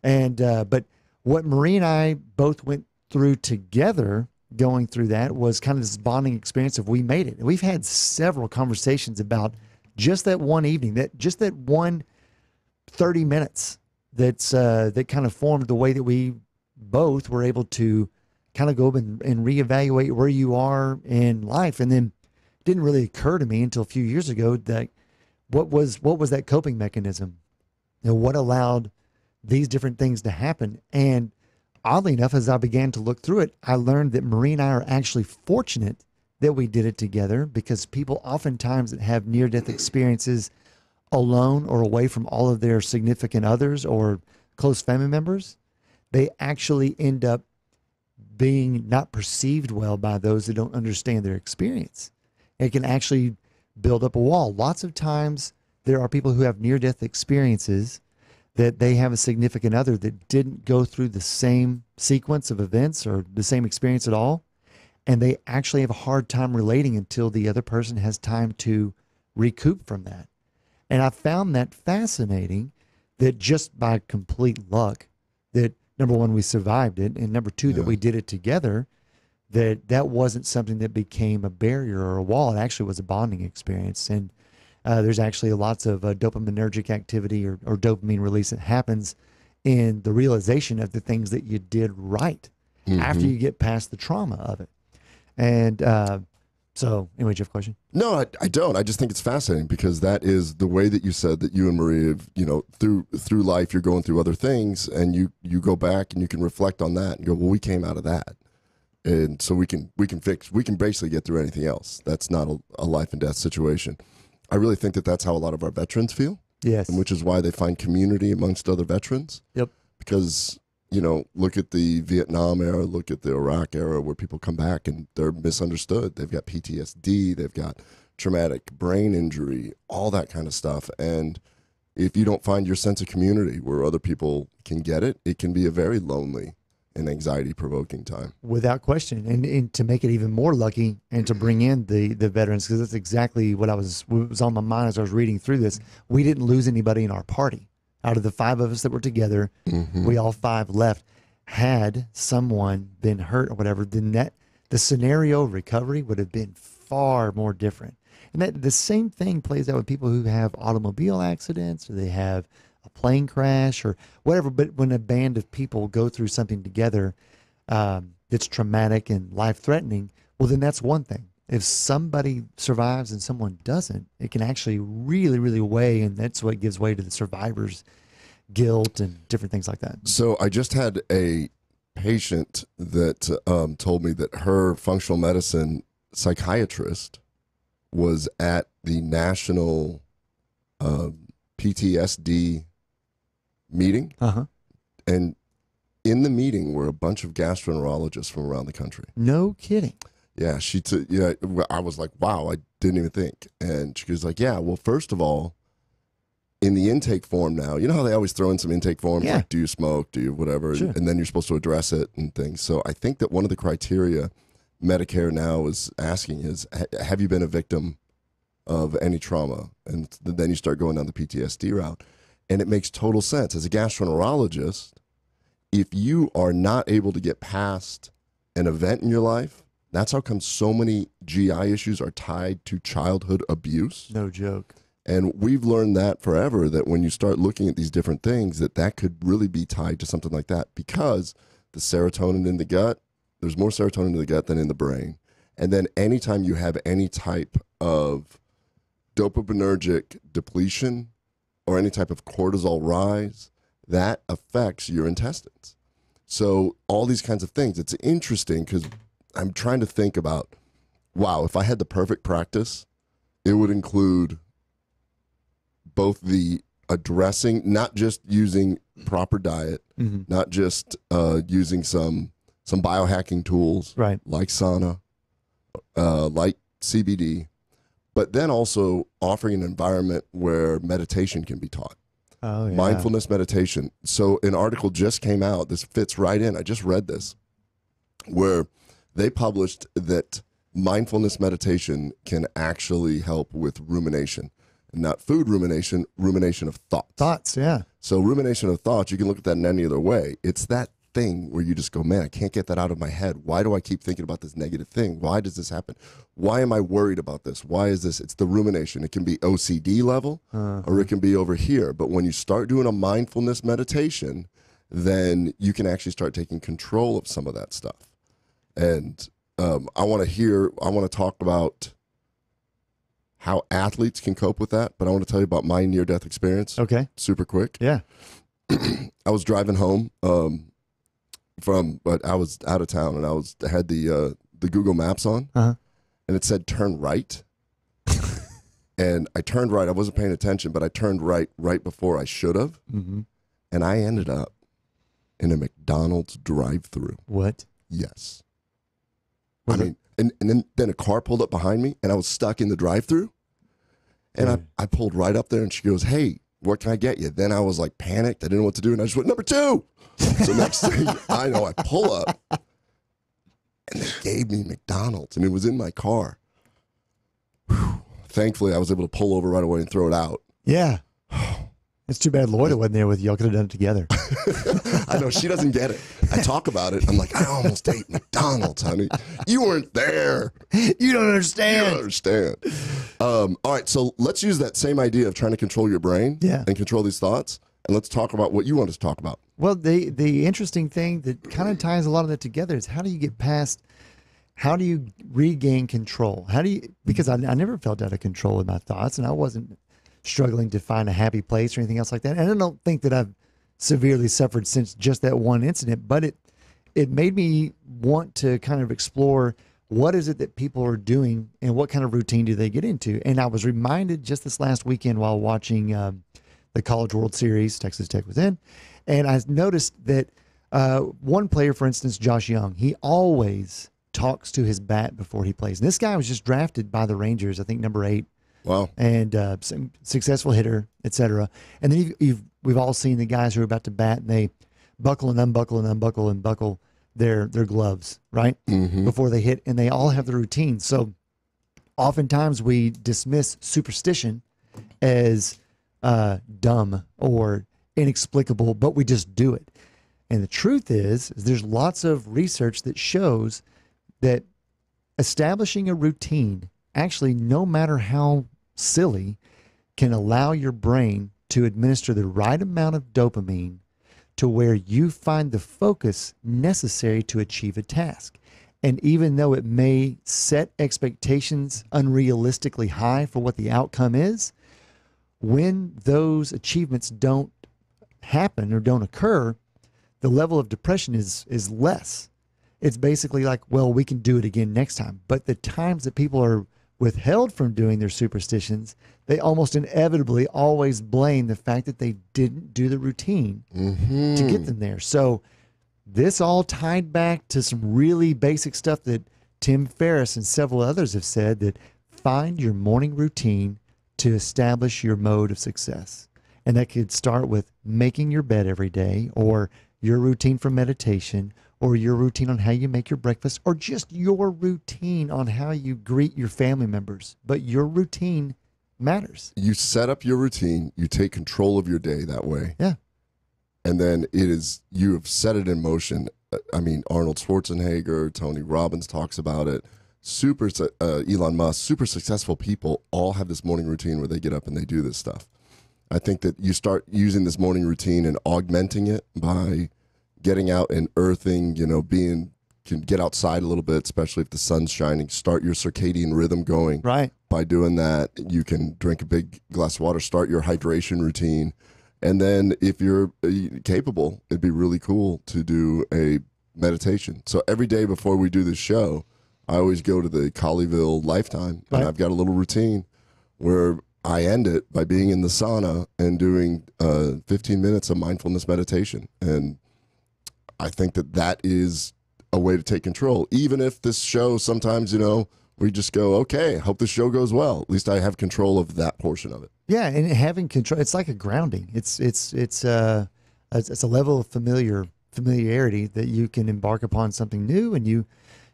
but what Marie and I both went through together, going through that, was kind of this bonding experience of we made it. And we've had several conversations about just that one evening, that one 30 minutes that kind of formed the way that we both were able to kind of go up and reevaluate where you are in life. And then it didn't really occur to me until a few years ago that what was that coping mechanism? What allowed these different things to happen? And oddly enough, as I began to look through it, I learned that Marie and I are actually fortunate that we did it together, because people oftentimes that have near-death experiences alone or away from all of their significant others or close family members, they actually end up being not perceived well by those that don't understand their experience. It can actually build up a wall. Lots of times there are people who have near-death experiences that they have a significant other that didn't go through the same sequence of events or the same experience at all, and they actually have a hard time relating until the other person has time to recoup from that. And I found that fascinating, that just by complete luck, that number one, we survived it, and number two, that we did it together, that wasn't something that became a barrier or a wall. It actually was a bonding experience. And there's actually lots of dopaminergic activity or dopamine release that happens in the realization of the things that you did right after you get past the trauma of it. And so anyway, do you have a question? No, I don't. I just think it's fascinating, because that is the way that you said that you and Marie have, through life, you're going through other things, and you go back and you can reflect on that and go, well, we came out of that. And so we can basically get through anything else. That's not a life and death situation. I really think that that's how a lot of our veterans feel. Yes. And which is why they find community amongst other veterans. Yep. Because, look at the Vietnam era, look at the Iraq era, where people come back and they're misunderstood. They've got PTSD, they've got traumatic brain injury, all that kind of stuff. And if you don't find your sense of community where other people can get it, it can be a very lonely and anxiety-provoking time. Without question. And to make it even more lucky and to bring in the veterans, because that's exactly what was on my mind as I was reading through this. We didn't lose anybody in our party. Out of the five of us that were together, we all five left. Had someone been hurt or whatever, then the scenario of recovery would have been far more different. And that the same thing plays out with people who have automobile accidents, or they have a plane crash or whatever. But when a band of people go through something together that's traumatic and life-threatening, well, then that's one thing. If somebody survives and someone doesn't, it can actually really, really weigh, and that's what gives way to the survivor's guilt and different things like that. So I just had a patient that told me that her functional medicine psychiatrist was at the national PTSD meeting. And in the meeting were a bunch of gastroenterologists from around the country. No kidding. Yeah, I was like, wow, I didn't even think. And she was like, yeah, well, first of all, in the intake form now, you know how they always throw in some intake forms, like, do you smoke, do you whatever, Sure. and then you're supposed to address it and things. So I think that one of the criteria Medicare now is asking is, have you been a victim of any trauma? And then you start going down the PTSD route. And it makes total sense. As a gastroenterologist, if you are not able to get past an event in your life, that's how come so many GI issues are tied to childhood abuse. No joke. And we've learned that forever, that when you start looking at these different things, that could really be tied to something like that, because the serotonin in the gut, there's more serotonin in the gut than in the brain. And then anytime you have any type of dopaminergic depletion or any type of cortisol rise, that affects your intestines. So all these kinds of things. It's interesting because I'm trying to think about, wow, if I had the perfect practice, it would include both the addressing, not just using proper diet, not just using some biohacking tools Right. like sauna, like CBD, but then also offering an environment where meditation can be taught. Oh, yeah. Mindfulness meditation. So an article just came out. This fits right in. I just read this, where they published that mindfulness meditation can actually help with rumination. Not food rumination, rumination of thoughts. Thoughts, yeah. So rumination of thoughts, you can look at that in any other way. It's that thing where you just go, man, I can't get that out of my head. Why do I keep thinking about this negative thing? Why does this happen? Why am I worried about this? Why is this? It's the rumination. It can be OCD level or it can be over here. But when you start doing a mindfulness meditation, then you can actually start taking control of some of that stuff. And I want to talk about how athletes can cope with that, but I want to tell you about my near-death experience. Okay. Super quick. Yeah. I was driving home but I was out of town, and I had the Google Maps on, and it said turn right. And I turned right. I wasn't paying attention, but I turned right before I should have. And I ended up in a McDonald's drive-thru. What? Yes. And then a car pulled up behind me, and I was stuck in the drive-thru. And I pulled right up there, and she goes, hey, what can I get you? Then I was like panicked. I didn't know what to do, and I just went, number 2. So next thing I know, I pull up, and they gave me McDonald's, and it was in my car. Whew. Thankfully, I was able to pull over right away and throw it out. Yeah. It's too bad Lloyd wasn't there with you. Y'all could have done it together. I know, she doesn't get it. I talk about it. I'm like, I almost ate McDonald's, honey. You weren't there. You don't understand. You don't understand. All right, so let's use that same idea of trying to control your brain and control these thoughts, and let's talk about what you want us to talk about. Well, the interesting thing that kind of ties a lot of that together is how do you regain control? Because I never felt out of control with my thoughts, and I wasn't struggling to find a happy place or anything else like that. And I don't think that I've severely suffered since just that one incident, but it made me want to kind of explore what is it that people are doing and what kind of routine do they get into. And I was reminded just this last weekend while watching the College World Series, Texas Tech was in, and I noticed that one player, for instance, Josh Young, he always talks to his bat before he plays. And this guy was just drafted by the Rangers, I think number 8. Wow. And some successful hitter, et cetera. And then we've all seen the guys who are about to bat, and they buckle and unbuckle and unbuckle and buckle their gloves, right? Before they hit, and they all have the routine. So oftentimes we dismiss superstition as dumb or inexplicable, but we just do it. And the truth is there's lots of research that shows that establishing a routine, actually, no matter how silly, can allow your brain to administer the right amount of dopamine to where you find the focus necessary to achieve a task. And even though it may set expectations unrealistically high for what the outcome is, when those achievements don't happen or don't occur, the level of depression is less. It's basically like, well, we can do it again next time. But the times that people are withheld from doing their superstitions, they almost inevitably always blame the fact that they didn't do the routine to get them there. So this all tied back to some really basic stuff that Tim Ferriss and several others have said, that find your morning routine to establish your mode of success. And that could start with making your bed every day, or your routine for meditation, or your routine on how you make your breakfast, or just your routine on how you greet your family members. But your routine matters. You set up your routine, you take control of your day that way. Yeah. And then you have set it in motion. I mean, Arnold Schwarzenegger, Tony Robbins talks about it. Elon Musk, super successful people all have this morning routine where they get up and they do this stuff. I think that you start using this morning routine and augmenting it by getting out and earthing, can get outside a little bit, especially if the sun's shining. Start your circadian rhythm going. Right. By doing that, you can drink a big glass of water, start your hydration routine, And then if you're capable, it'd be really cool to do a meditation. So every day before we do this show, I always go to the Colleyville Lifetime, and I've got a little routine where I end it by being in the sauna and doing 15 minutes of mindfulness meditation. And I think that is a way to take control. Even if this show sometimes, we just go, okay, hope the show goes well. At least I have control of that portion of it. Yeah, and having control, it's like a grounding. It's a level of familiarity that you can embark upon something new, and you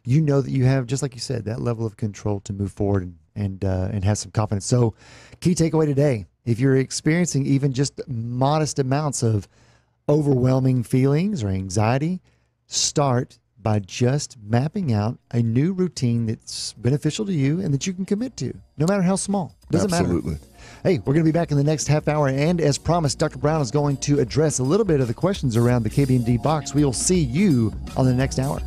know that you have, just like you said, that level of control to move forward and have some confidence. So, key takeaway today: if you're experiencing even just modest amounts of overwhelming feelings or anxiety, start by just mapping out a new routine that's beneficial to you and that you can commit to, no matter how small. Doesn't matter. Hey, we're going to be back in the next half hour, and as promised, Dr. Brown is going to address a little bit of the questions around the KBMD box. We will see you on the next hour.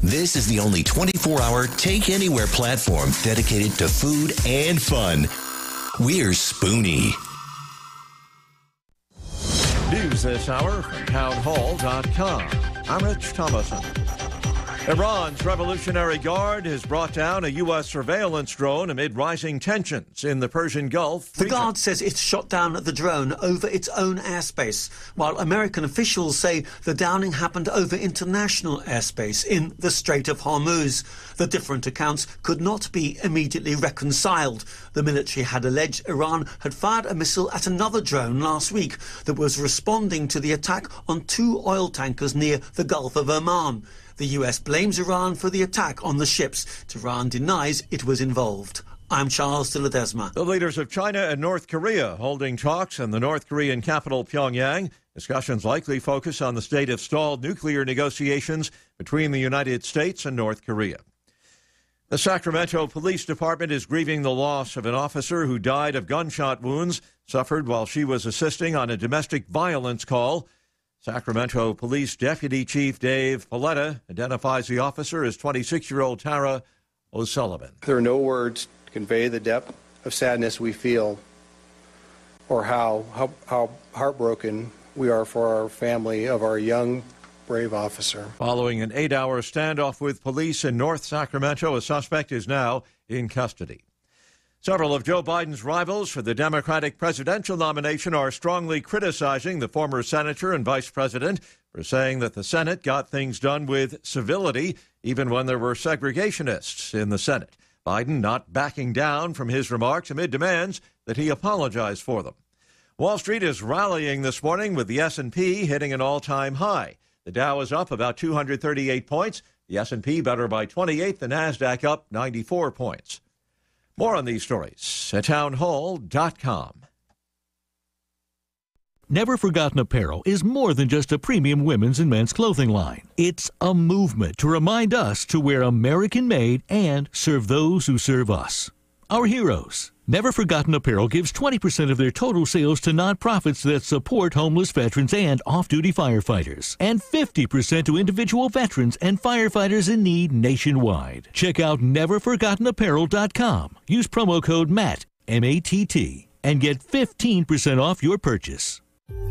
This is the only 24-hour take-anywhere platform dedicated to food and fun. We're Spoonie. News this hour from townhall.com. I'm Rich Thomason. Iran's Revolutionary Guard has brought down a U.S. surveillance drone amid rising tensions in the Persian Gulf The region. Guard says it's shot down the drone over its own airspace, while American officials say the downing happened over international airspace in the Strait of Hormuz. The different accounts could not be immediately reconciled. The military had alleged Iran had fired a missile at another drone last week that was responding to the attack on 2 oil tankers near the Gulf of Oman. The US blames Iran for the attack on the ships. Tehran denies it was involved. I'm Charles de Ledesma. The leaders of China and North Korea holding talks in the North Korean capital, Pyongyang. Discussions likely focus on the state of stalled nuclear negotiations between the United States and North Korea. The Sacramento Police Department is grieving the loss of an officer who died of gunshot wounds suffered while she was assisting on a domestic violence call. Sacramento Police Deputy Chief Dave Paletta identifies the officer as 26-year-old Tara O'Sullivan. There are no words to convey the depth of sadness we feel or how heartbroken we are for our family of our young, brave officer. Following an 8-hour standoff with police in North Sacramento, a suspect is now in custody. Several of Joe Biden's rivals for the Democratic presidential nomination are strongly criticizing the former senator and vice president for saying that the Senate got things done with civility, even when there were segregationists in the Senate. Biden not backing down from his remarks amid demands that he apologize for them. Wall Street is rallying this morning with the S&P hitting an all-time high. The Dow is up about 238 points. The S&P better by 28. The Nasdaq up 94 points. More on these stories at townhall.com. Never Forgotten Apparel is more than just a premium women's and men's clothing line. It's a movement to remind us to wear American-made and serve those who serve us. Our heroes. Never Forgotten Apparel gives 20% of their total sales to nonprofits that support homeless veterans and off-duty firefighters, and 50% to individual veterans and firefighters in need nationwide. Check out neverforgottenapparel.com. Use promo code MATT, M-A-T-T, and get 15% off your purchase.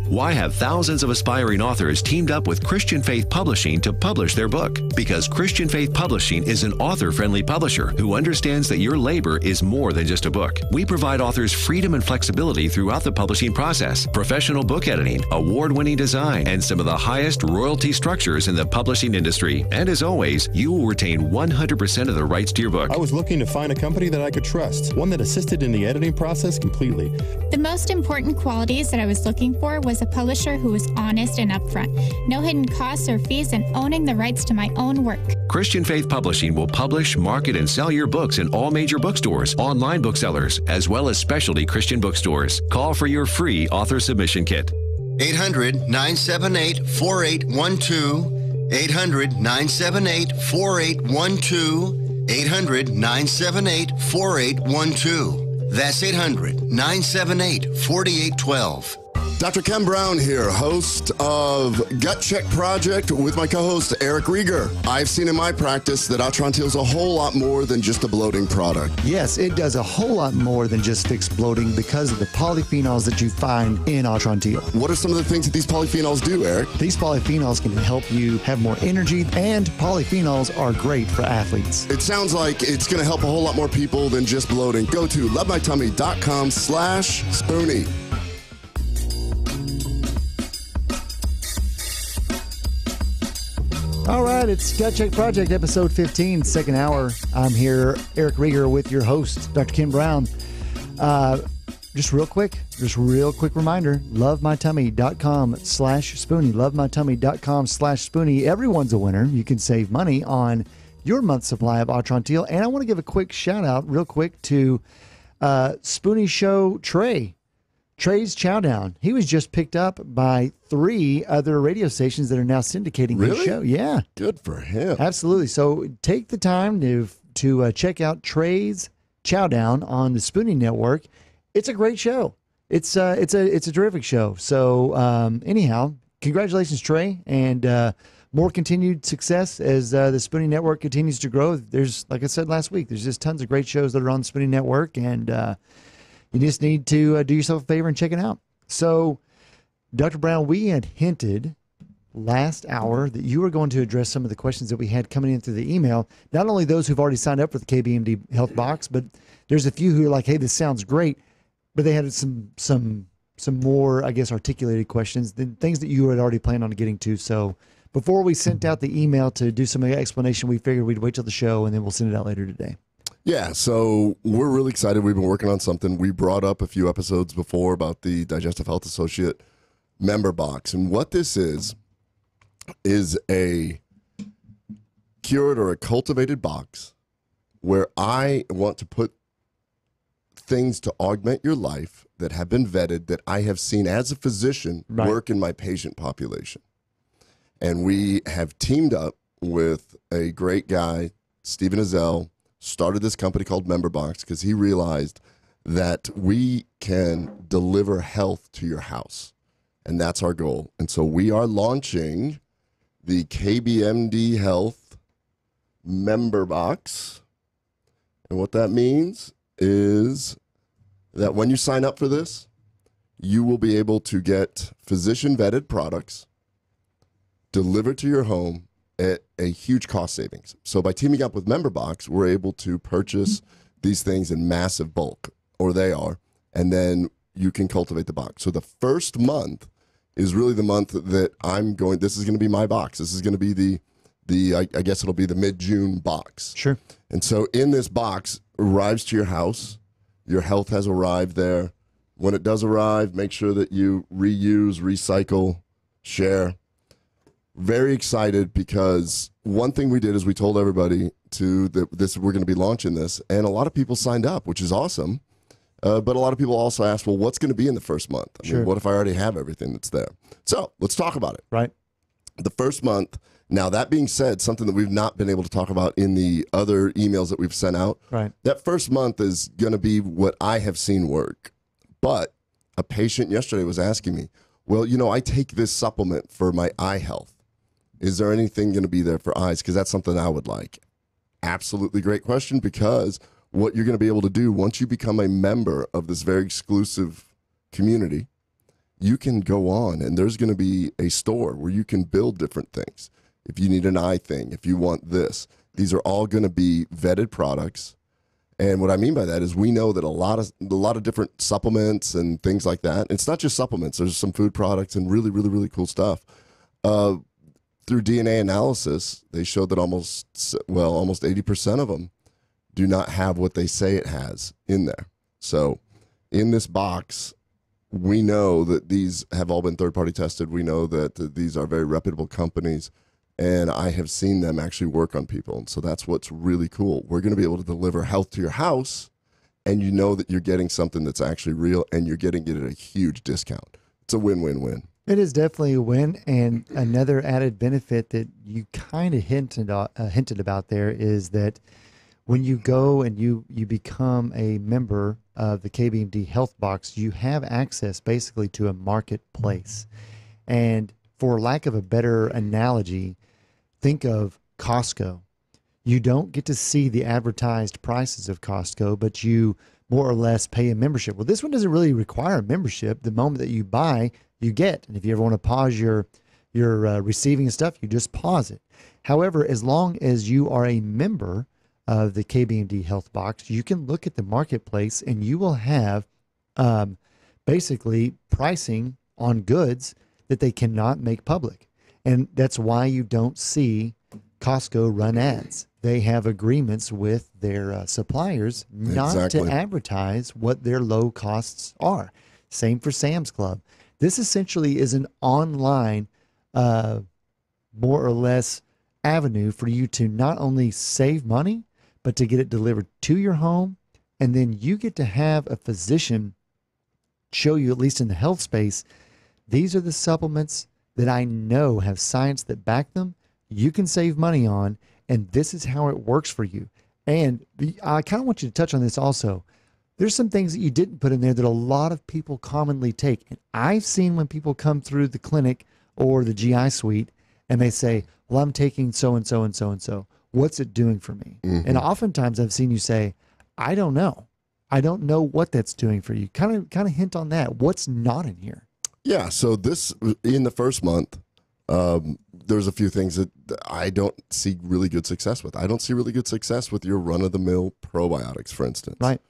Why have thousands of aspiring authors teamed up with Christian Faith Publishing to publish their book? Because Christian Faith Publishing is an author-friendly publisher who understands that your labor is more than just a book. We provide authors freedom and flexibility throughout the publishing process, professional book editing, award-winning design, and some of the highest royalty structures in the publishing industry. And as always, you will retain 100% of the rights to your book. I was looking to find a company that I could trust, one that assisted in the editing process completely. The most important qualities that I was looking for was a publisher who was honest and upfront, no hidden costs or fees, and owning the rights to my own work. Christian Faith Publishing will publish, market, and sell your books in all major bookstores, online booksellers, as well as specialty Christian bookstores. Call for your free author submission kit. 800-978-4812. 800-978-4812. 800-978-4812. That's 800-978-4812. Dr. Ken Brown here, host of Gut Check Project with my co-host Eric Rieger. I've seen in my practice that Atrantil is a whole lot more than just a bloating product. Yes, it does a whole lot more than just fix bloating because of the polyphenols that you find in Atrantil. What are some of the things that these polyphenols do, Eric? These polyphenols can help you have more energy, and polyphenols are great for athletes. It sounds like it's going to help a whole lot more people than just bloating. Go to lovemytummy.com/Spoonie. All right, it's Gut Check Project, episode 15, second hour. I'm here, Eric Rieger, with your host, Dr. Ken Brown. Just real quick reminder, lovemytummy.com/Spoonie, lovemytummy.com/Spoonie. Everyone's a winner. You can save money on your month's supply of Atrantil. And I want to give a quick shout out real quick to Spoonie Show Trey. Trey's Chowdown. He was just picked up by 3 other radio stations that are now syndicating his show. Yeah. Good for him. Absolutely. So take the time to check out Trey's Chowdown on the Spoonie Network. It's a great show. It's a terrific show. So anyhow, congratulations, Trey, and more continued success as the Spoonie Network continues to grow. There's, like I said last week, there's just tons of great shows that are on the Spoonie Network, and you just need to do yourself a favor and check it out. So, Dr. Brown, we had hinted last hour that you were going to address some of the questions that we had coming in through the email. Not only those who've already signed up for the KBMD Health Box, but there's a few who are like, hey, this sounds great, but they had some more, I guess, articulated questions, than things that you had already planned on getting to. So before we sent out the email to do some explanation, we figured we'd wait till the show, and then we'll send it out later today. Yeah, so we're really excited. We've been working on something. We brought up a few episodes before about the Digestive Health Associate member box. And what this is a cured or a cultivated box where I want to put things to augment your life that have been vetted, that I have seen as a physician work in my patient population. And we have teamed up with a great guy, Stephen Azell, started this company called MemberBox because he realized that we can deliver health to your house. And that's our goal. And so we are launching the KBMD Health MemberBox. And what that means is that when you sign up for this, you will be able to get physician-vetted products delivered to your home at a huge cost savings. So by teaming up with MemberBox, we're able to purchase these things in massive bulk, or they are, and then you can cultivate the box. So the first month is really the month that this is going to be my box. This is going to be I guess it'll be the mid-June box. Sure. And so in this box, arrives to your house, your health has arrived there. When it does arrive, make sure that you reuse, recycle, share. Very excited because one thing we did is we told everybody we're going to be launching this, and a lot of people signed up, which is awesome. But a lot of people also asked, well, what's going to be in the first month? I mean, what if I already have everything that's there? So let's talk about it. Right. The first month. Now, that being said, something that we've not been able to talk about in the other emails that we've sent out. Right. That first month is going to be what I have seen work. But a patient yesterday was asking me, well, I take this supplement for my eye health. Is there anything going to be there for eyes? Because that's something I would like. Absolutely great question, because what you're going to be able to do once you become a member of this very exclusive community, you can go on and there's going to be a store where you can build different things. If you need an eye thing, if you want this, these are all going to be vetted products. And what I mean by that is we know that a lot of different supplements and things like that. It's not just supplements. There's some food products and really, really, really cool stuff. Through DNA analysis, they showed that almost 80% of them do not have what they say it has in there. So in this box, we know that these have all been third-party tested. We know that these are very reputable companies, and I have seen them actually work on people. And so that's what's really cool. We're going to be able to deliver health to your house, and you know that you're getting something that's actually real, and you're getting it at a huge discount. It's a win-win-win. It is definitely a win, and another added benefit that you kind of hinted about there is that when you go and you become a member of the KBMD Health Box, you have access basically to a marketplace. And for lack of a better analogy, think of Costco. You don't get to see the advertised prices of Costco, but you more or less pay a membership. Well, this one doesn't really require a membership. The moment that you buy, you get. And if you ever want to pause your receiving stuff, you just pause it. However, as long as you are a member of the KBMD Health Box, you can look at the marketplace and you will have basically pricing on goods that they cannot make public. And that's why you don't see Costco run ads. They have agreements with their suppliers not to advertise what their low costs are. Same for Sam's Club. This essentially is an online, more or less, avenue for you to not only save money, but to get it delivered to your home. And then you get to have a physician show you, at least in the health space, these are the supplements that I know have science that back them. You can save money on, and this is how it works for you. And I kind of want you to touch on this also. There's some things that you didn't put in there that a lot of people commonly take. And I've seen when people come through the clinic or the GI suite and they say, well, I'm taking so-and-so and so-and-so. What's it doing for me? Mm-hmm. And oftentimes I've seen you say, I don't know. I don't know what that's doing for you. Kind of hint on that. What's not in here? Yeah. So this, in the first month, there's a few things that I don't see really good success with. I don't see really good success with your run-of-the-mill probiotics, for instance. Right.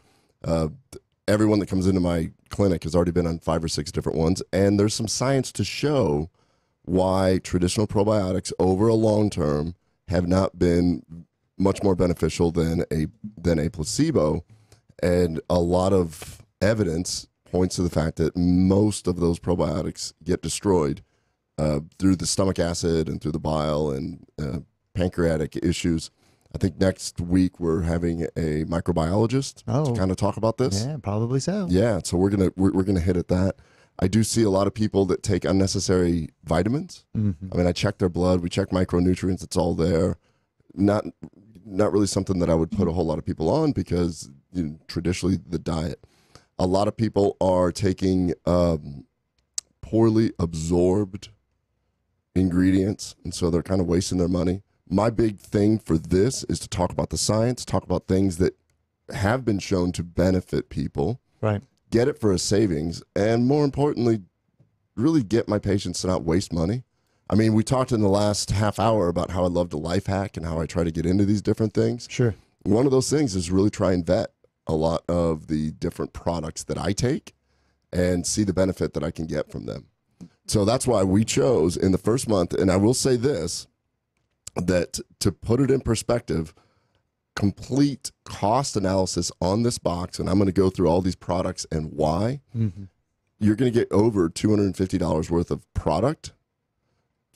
Everyone that comes into my clinic has already been on 5 or 6 different ones, and there's some science to show why traditional probiotics over a long term have not been much more beneficial than a placebo, and a lot of evidence points to the fact that most of those probiotics get destroyed through the stomach acid and through the bile and pancreatic issues. I think next week we're having a microbiologist to kind of talk about this. Yeah, probably so. Yeah, so we're gonna hit at that. I do see a lot of people that take unnecessary vitamins. Mm-hmm. I mean, I check their blood, we check micronutrients, it's all there. Not really something that I would put a whole lot of people on because traditionally the diet. A lot of people are taking poorly absorbed ingredients, and so they're kind of wasting their money. My big thing for this is to talk about the science, talk about things that have been shown to benefit people, right? Get it for a savings, and more importantly, really get my patients to not waste money. I mean, we talked in the last half hour about how I love to life hack and how I try to get into these different things. Sure. One of those things is really try and vet a lot of the different products that I take and see the benefit that I can get from them. So that's why we chose in the first month, and I will say this, that to put it in perspective, complete cost analysis on this box, and I'm going to go through all these products and why, you're going to get over $250 worth of product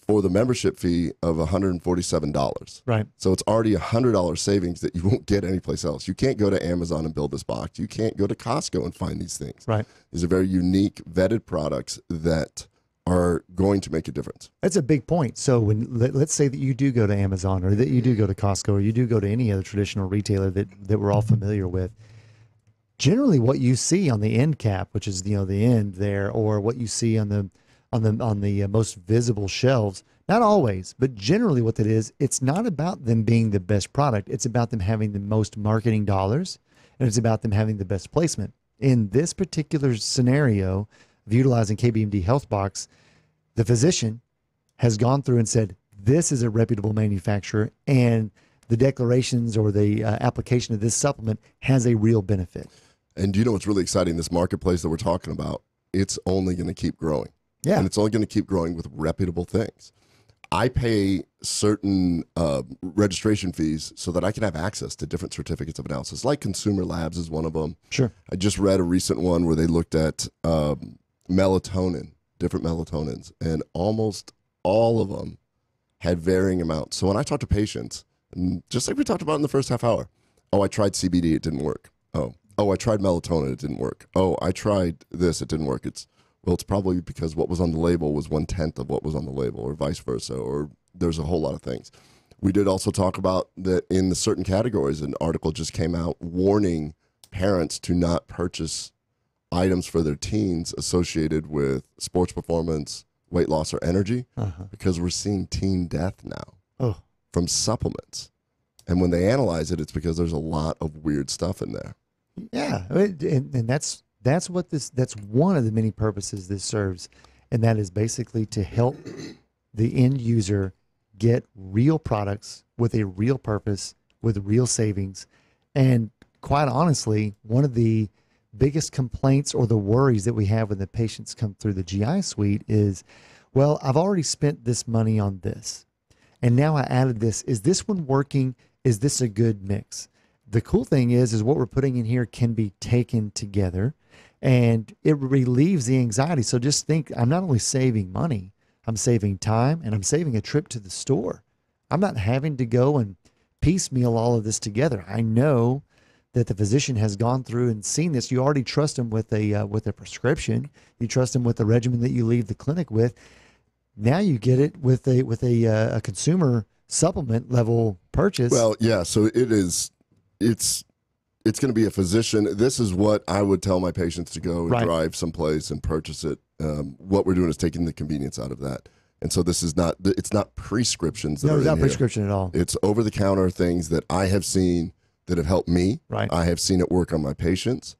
for the membership fee of $147. Right. So it's already $100 savings that you won't get anyplace else. You can't go to Amazon and build this box. You can't go to Costco and find these things. Right. These are very unique, vetted products that are going to make a difference. That's a big point. So when let's say that you do go to Amazon or that you do go to Costco or you do go to any other traditional retailer that we're all familiar with, generally what you see on the end cap, which is the end there, or what you see on the most visible shelves, not always, but generally what that is, it's not about them being the best product. It's about them having the most marketing dollars, and it's about them having the best placement. In this particular scenario of utilizing KBMD Health Box, the physician has gone through and said, this is a reputable manufacturer, and the declarations or the application of this supplement has a real benefit. And do you know what's really exciting? This marketplace that we're talking about, it's only going to keep growing. Yeah. And it's only going to keep growing with reputable things. I pay certain registration fees so that I can have access to different certificates of analysis, like Consumer Labs is one of them. Sure. I just read a recent one where they looked at melatonin, different melatonins, and almost all of them had varying amounts. So when I talk to patients, and just like we talked about in the first half hour, I tried CBD, it didn't work. I tried melatonin, it didn't work. I tried this, it didn't work. It's probably because what was on the label was 1/10 of what was on the label, or vice versa, or there's a whole lot of things. We did also talk about that in the certain categories. An article just came out warning parents to not purchase items for their teens associated with sports performance, weight loss, or energy, because we're seeing teen death now from supplements. And when they analyze it, it's because there's a lot of weird stuff in there. Yeah, and that's one of the many purposes this serves, and that is basically to help the end user get real products with a real purpose, with real savings. And quite honestly, one of the biggest complaints or the worries that we have when the patients come through the GI suite is, well, I've already spent this money on this, and now I added this. Is this one working? Is this a good mix? The cool thing is what we're putting in here can be taken together, and it relieves the anxiety. So just think, I'm not only saving money, I'm saving time, and I'm saving a trip to the store. I'm not having to go and piecemeal all of this together. I know that the physician has gone through and seen this. You already trust him with a prescription. You trust him with the regimen that you leave the clinic with. Now you get it with a consumer supplement level purchase. Well, yeah. So it's going to be a physician. This is what I would tell my patients to go and drive someplace and purchase it. What we're doing is taking the convenience out of that. And so it's not prescriptions. No, it's not prescription at all. It's over the counter things that I have seen that have helped me. Right. I have seen it work on my patients,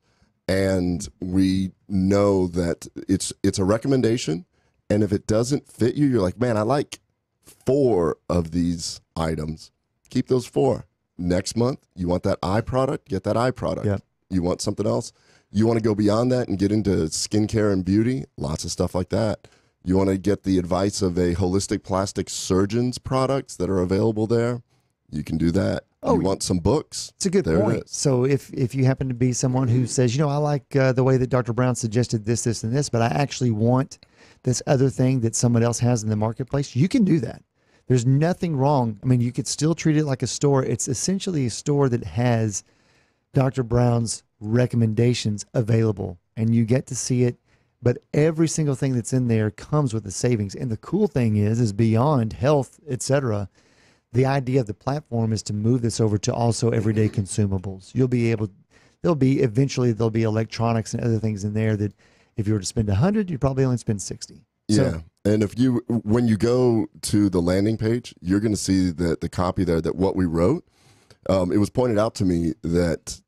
and we know that it's a recommendation. And if it doesn't fit you, you're like, man, I like 4 of these items. Keep those 4. Next month, you want that eye product? Get that eye product. Yep. You want something else? You want to go beyond that and get into skincare and beauty? Lots of stuff like that. You want to get the advice of a holistic plastic surgeon's products that are available there? You can do that. You want some books? It's a good point. So if you happen to be someone who says, I like the way that Dr. Brown suggested this, this, and this, but I actually want this other thing that someone else has in the marketplace, you can do that. There's nothing wrong. I mean, you could still treat it like a store. It's essentially a store that has Dr. Brown's recommendations available, and you get to see it. But every single thing that's in there comes with the savings. And the cool thing is beyond health, etc., the idea of the platform is to move this over to also everyday consumables. There'll be electronics and other things in there that if you were to spend 100, you'd probably only spend 60. Yeah. And when you go to the landing page, you're going to see that the copy there, that what we wrote, it was pointed out to me that,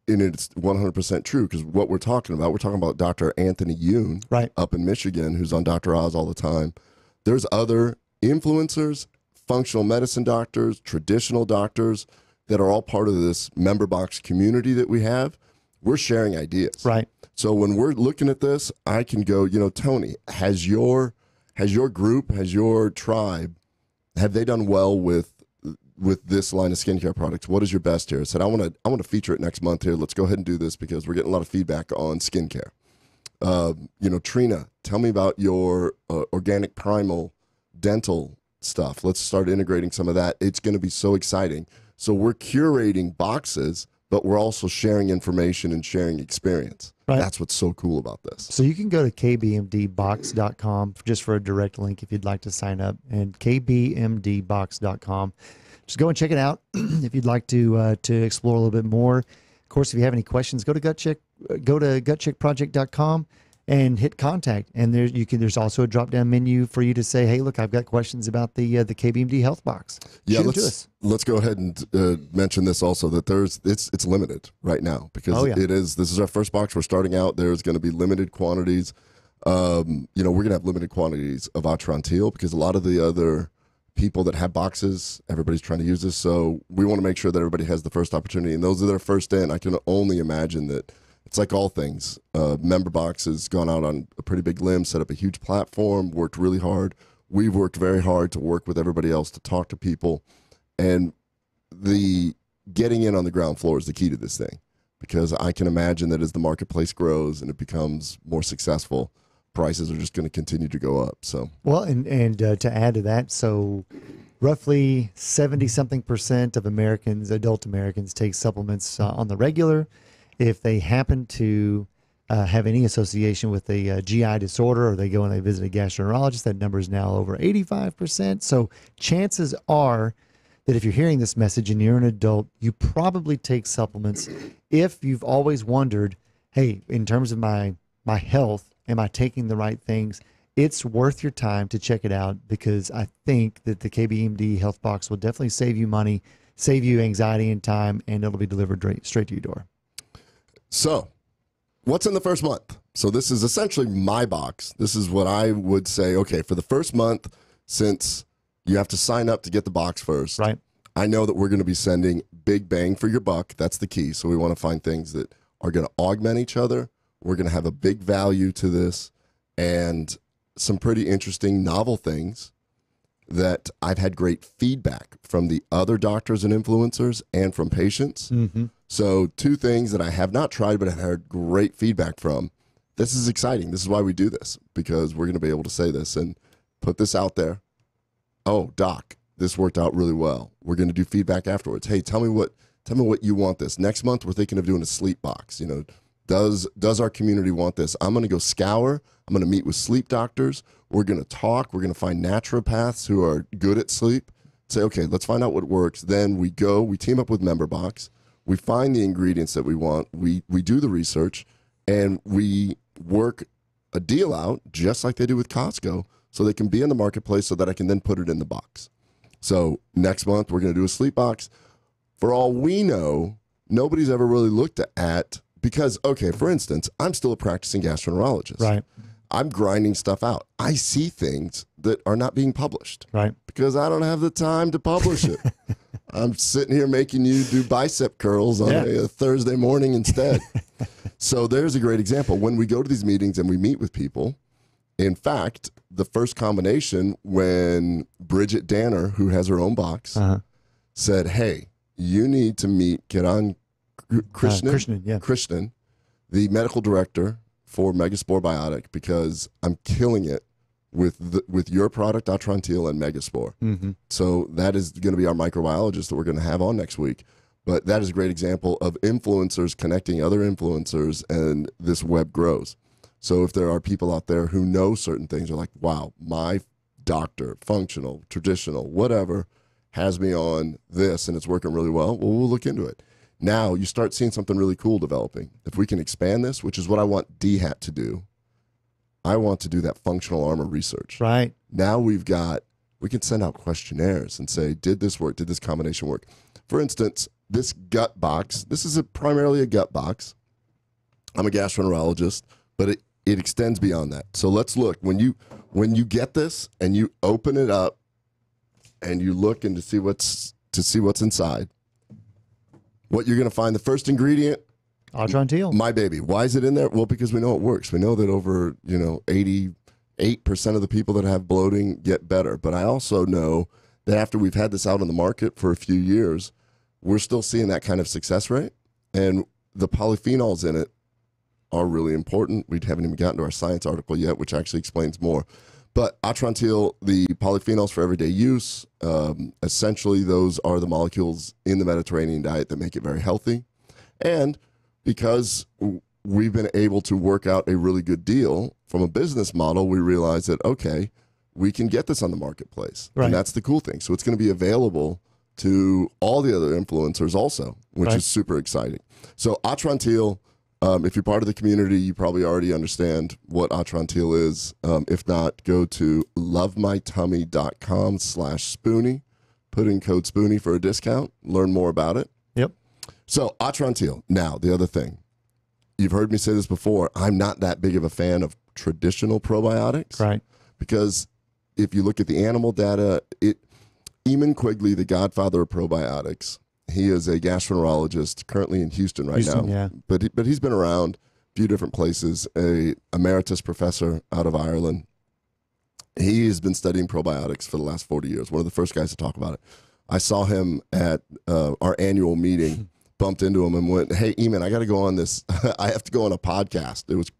and it's 100% true, because what we're talking about Dr. Anthony Yoon up in Michigan, who's on Dr. Oz all the time. There's other influencers, functional medicine doctors, traditional doctors that are all part of this member box community that we have. We're sharing ideas. Right. So when we're looking at this, I can go, Tony, has your group, has your tribe, have they done well with this line of skincare products? What is your best here? I said, I want to feature it next month here. Let's go ahead and do this because we're getting a lot of feedback on skincare. Trina, tell me about your organic primal dental stuff. Let's start integrating some of that. It's going to be so exciting. So we're curating boxes, but we're also sharing information and sharing experience. Right. That's what's so cool about this. So you can go to kbmdbox.com just for a direct link if you'd like to sign up, and kbmdbox.com. Just go and check it out if you'd like to explore a little bit more. Of course, if you have any questions, go to gutcheckproject.com and hit contact. And there's also a drop-down menu for you to say, hey, look, I've got questions about the KBMD Health Box. Yeah, let's go ahead and mention this also, that it's limited right now because this is our first box. We're starting out. There's going to be limited quantities. We're going to have limited quantities of Atrantil because a lot of the other people that have boxes, everybody's trying to use this. So we want to make sure that everybody has the first opportunity. And those are their first in. I can only imagine that it's like all things. Member Box has gone out on a pretty big limb, set up a huge platform, worked really hard. We've worked very hard to work with everybody else to talk to people. And the getting in on the ground floor is the key to this thing, because I can imagine that as the marketplace grows and it becomes more successful, prices are just going to continue to go up. So well, and to add to that, so roughly 70-something% of adult Americans, take supplements on the regular. If they happen to have any association with a GI disorder, or they go and they visit a gastroenterologist, that number is now over 85%. So chances are that if you're hearing this message and you're an adult, you probably take supplements. If you've always wondered, hey, in terms of my health, am I taking the right things? It's worth your time to check it out, because I think that the KBMD Health Box will definitely save you money, save you anxiety and time, and it'll be delivered straight to your door. So, what's in the first month? So this is essentially my box. This is what I would say, okay, for the first month, since you have to sign up to get the box first, right? I know that we're going to be sending big bang for your buck. That's the key. So we want to find things that are going to augment each other. We're going to have a big value to this, and some pretty interesting novel things that I've had great feedback from the other doctors and influencers and from patients. Mm-hmm. So 2 things that I have not tried but have heard great feedback from. This is exciting. This is why we do this, because we're going to be able to say this and put this out there. Oh, doc, this worked out really well. We're going to do feedback afterwards. Hey, tell me what you want this. Next month, we're thinking of doing a sleep box. You know, does our community want this? I'm going to go scour. I'm going to meet with sleep doctors. We're going to talk. We're going to find naturopaths who are good at sleep. Say, okay, let's find out what works. Then we team up with MemberBox. We find the ingredients that we want. We do the research, and we work a deal out just like they do with Costco, so they can be in the marketplace so that I can then put it in the box. So next month, we're going to do a sleep box. For all we know, nobody's ever really looked at, because, okay, for instance, I'm still a practicing gastroenterologist. Right. I'm grinding stuff out. I see things that are not being published. Right. Because I don't have the time to publish it. I'm sitting here making you do bicep curls on a Thursday morning instead. So there's a great example. When we go to these meetings and we meet with people, in fact, the first combination, when Bridget Danner, who has her own box, said, hey, you need to meet Kiran Krishnan, the medical director for Megaspore Biotic, because I'm killing it with your product, Atrantil, and Megaspore. Mm-hmm. So that is going to be our microbiologist that we're going to have on next week. But that is a great example of influencers connecting other influencers, and this web grows. So if there are people out there who know certain things, are like, wow, my doctor, functional, traditional, whatever, has me on this and it's working really well, we'll look into it. Now you start seeing something really cool developing. If we can expand this, which is what I want DHAT to do, I want to do that functional armor research. Right. Now we can send out questionnaires and say, did this work? Did this combination work? For instance, this gut box, this is primarily a gut box. I'm a gastroenterologist, but it extends beyond that. So let's look. When you get this and you open it up and you look and to see what's inside, what you're going to find, the first ingredient, Atrantil. My baby. Why is it in there? Well, because we know it works. We know that over 88% of the people that have bloating get better. But I also know that after we've had this out on the market for a few years, we're still seeing that kind of success rate. And the polyphenols in it are really important. We haven't even gotten to our science article yet, which actually explains more. But Atrantil, the polyphenols for everyday use, essentially those are the molecules in the Mediterranean diet that make it very healthy. And because we've been able to work out a really good deal from a business model, we realize that, okay, we can get this on the marketplace. Right. And that's the cool thing. So it's going to be available to all the other influencers also, which is super exciting. So Atrantil, if you're part of the community, you probably already understand what Atrantil is. If not, go to lovemytummy.com/Spoonie. Put in code Spoonie for a discount. Learn more about it. Yep. So Atrantil. Now, the other thing. You've heard me say this before. I'm not that big of a fan of traditional probiotics. Right. Because if you look at the animal data, Eamon Quigley, the godfather of probiotics, he is a gastroenterologist currently in Houston now. Yeah. But he's been around a few different places, a emeritus professor out of Ireland. He has been studying probiotics for the last 40 years, one of the first guys to talk about it. I saw him at our annual meeting, bumped into him and went, hey, Eamon, I got to go on this. I have to go on a podcast. It was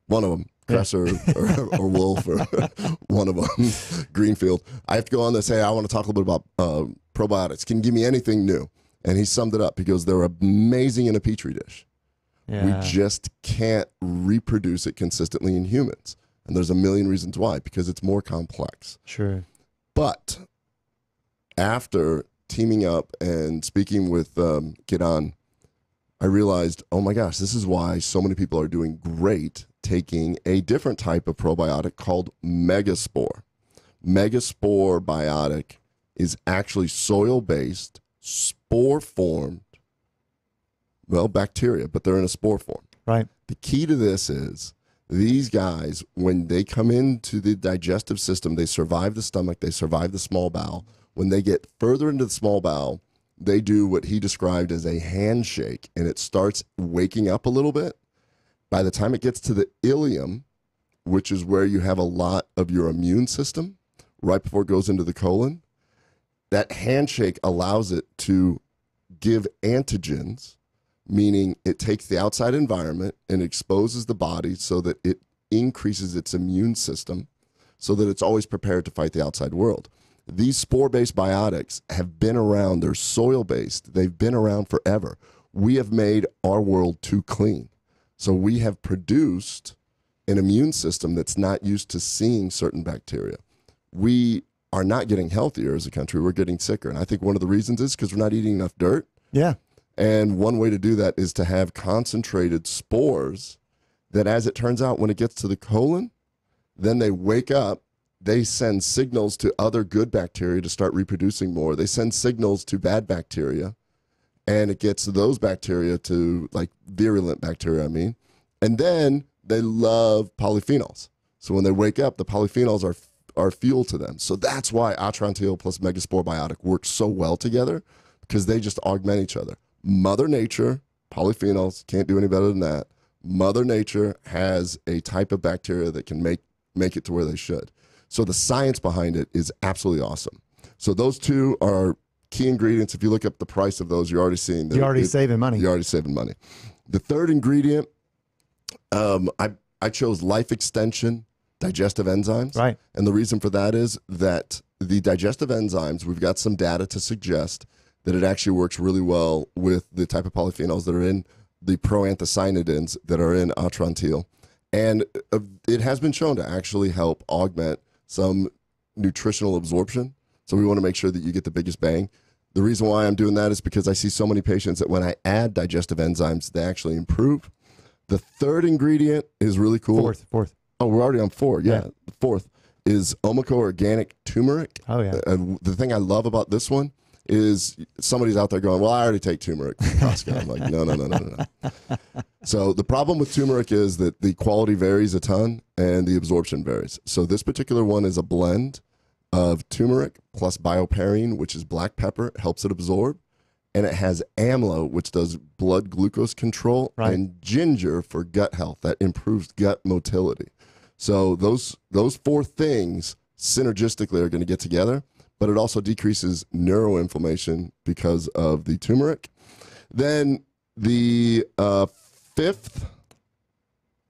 one of them. Kress or Wolf or one of them, Greenfield. I have to go on this. Hey, I want to talk a little bit about probiotics. Can you give me anything new? And he summed it up. He goes, they're amazing in a petri dish. Yeah. We just can't reproduce it consistently in humans. And there's a million reasons why, because it's more complex. Sure. But after teaming up and speaking with Gidan, I realized, oh my gosh, this is why so many people are doing great taking a different type of probiotic called Megaspore. Megaspore biotic is actually soil-based, spore-formed, well, bacteria, but they're in a spore form. Right. The key to this is these guys, when they come into the digestive system, they survive the stomach, they survive the small bowel. When they get further into the small bowel, they do what he described as a handshake, and it starts waking up a little bit. By the time it gets to the ileum, which is where you have a lot of your immune system, right before it goes into the colon, that handshake allows it to give antigens, meaning it takes the outside environment and exposes the body so that it increases its immune system so that it's always prepared to fight the outside world. These spore-based biotics have been around. They're soil-based. They've been around forever. We have made our world too clean. So we have produced an immune system that's not used to seeing certain bacteria. We are not getting healthier as a country. We're getting sicker. And I think one of the reasons is because we're not eating enough dirt. Yeah. And one way to do that is to have concentrated spores that, as it turns out, when it gets to the colon, then they wake up. They send signals to other good bacteria to start reproducing more. They send signals to bad bacteria, and it gets those bacteria to, like, virulent bacteria, I mean. And then they love polyphenols. So when they wake up, the polyphenols are fuel to them. So that's why Atrantil plus Megaspore Biotic work so well together, because they just augment each other. Mother Nature, polyphenols, can't do any better than that. Mother Nature has a type of bacteria that can make it to where they should. So the science behind it is absolutely awesome. So those two are key ingredients. If you look up the price of those, you're already seeing that. You're already saving money. You're already saving money. The third ingredient, I chose Life Extension digestive enzymes. Right. And the reason for that is that the digestive enzymes, we've got some data to suggest that it actually works really well with the type of polyphenols that are in the proanthocyanidins that are in Atrantil. And it has been shown to actually help augment some nutritional absorption. So we want to make sure that you get the biggest bang. The reason why I'm doing that is because I see so many patients that when I add digestive enzymes, they actually improve. The third ingredient is really cool. Fourth. Oh, we're already on four. Yeah. The fourth is Omico Organic Turmeric. Oh, yeah. And the thing I love about this one is somebody's out there going, well, I already take turmeric from Costco. I'm like, no. So the problem with turmeric is that the quality varies a ton and the absorption varies. So this particular one is a blend of turmeric plus bioperine, which is black pepper. It helps it absorb. And it has amlo, which does blood glucose control, and ginger for gut health. That improves gut motility. So those four things synergistically are going to get together, but it also decreases neuroinflammation because of the turmeric. Then the fifth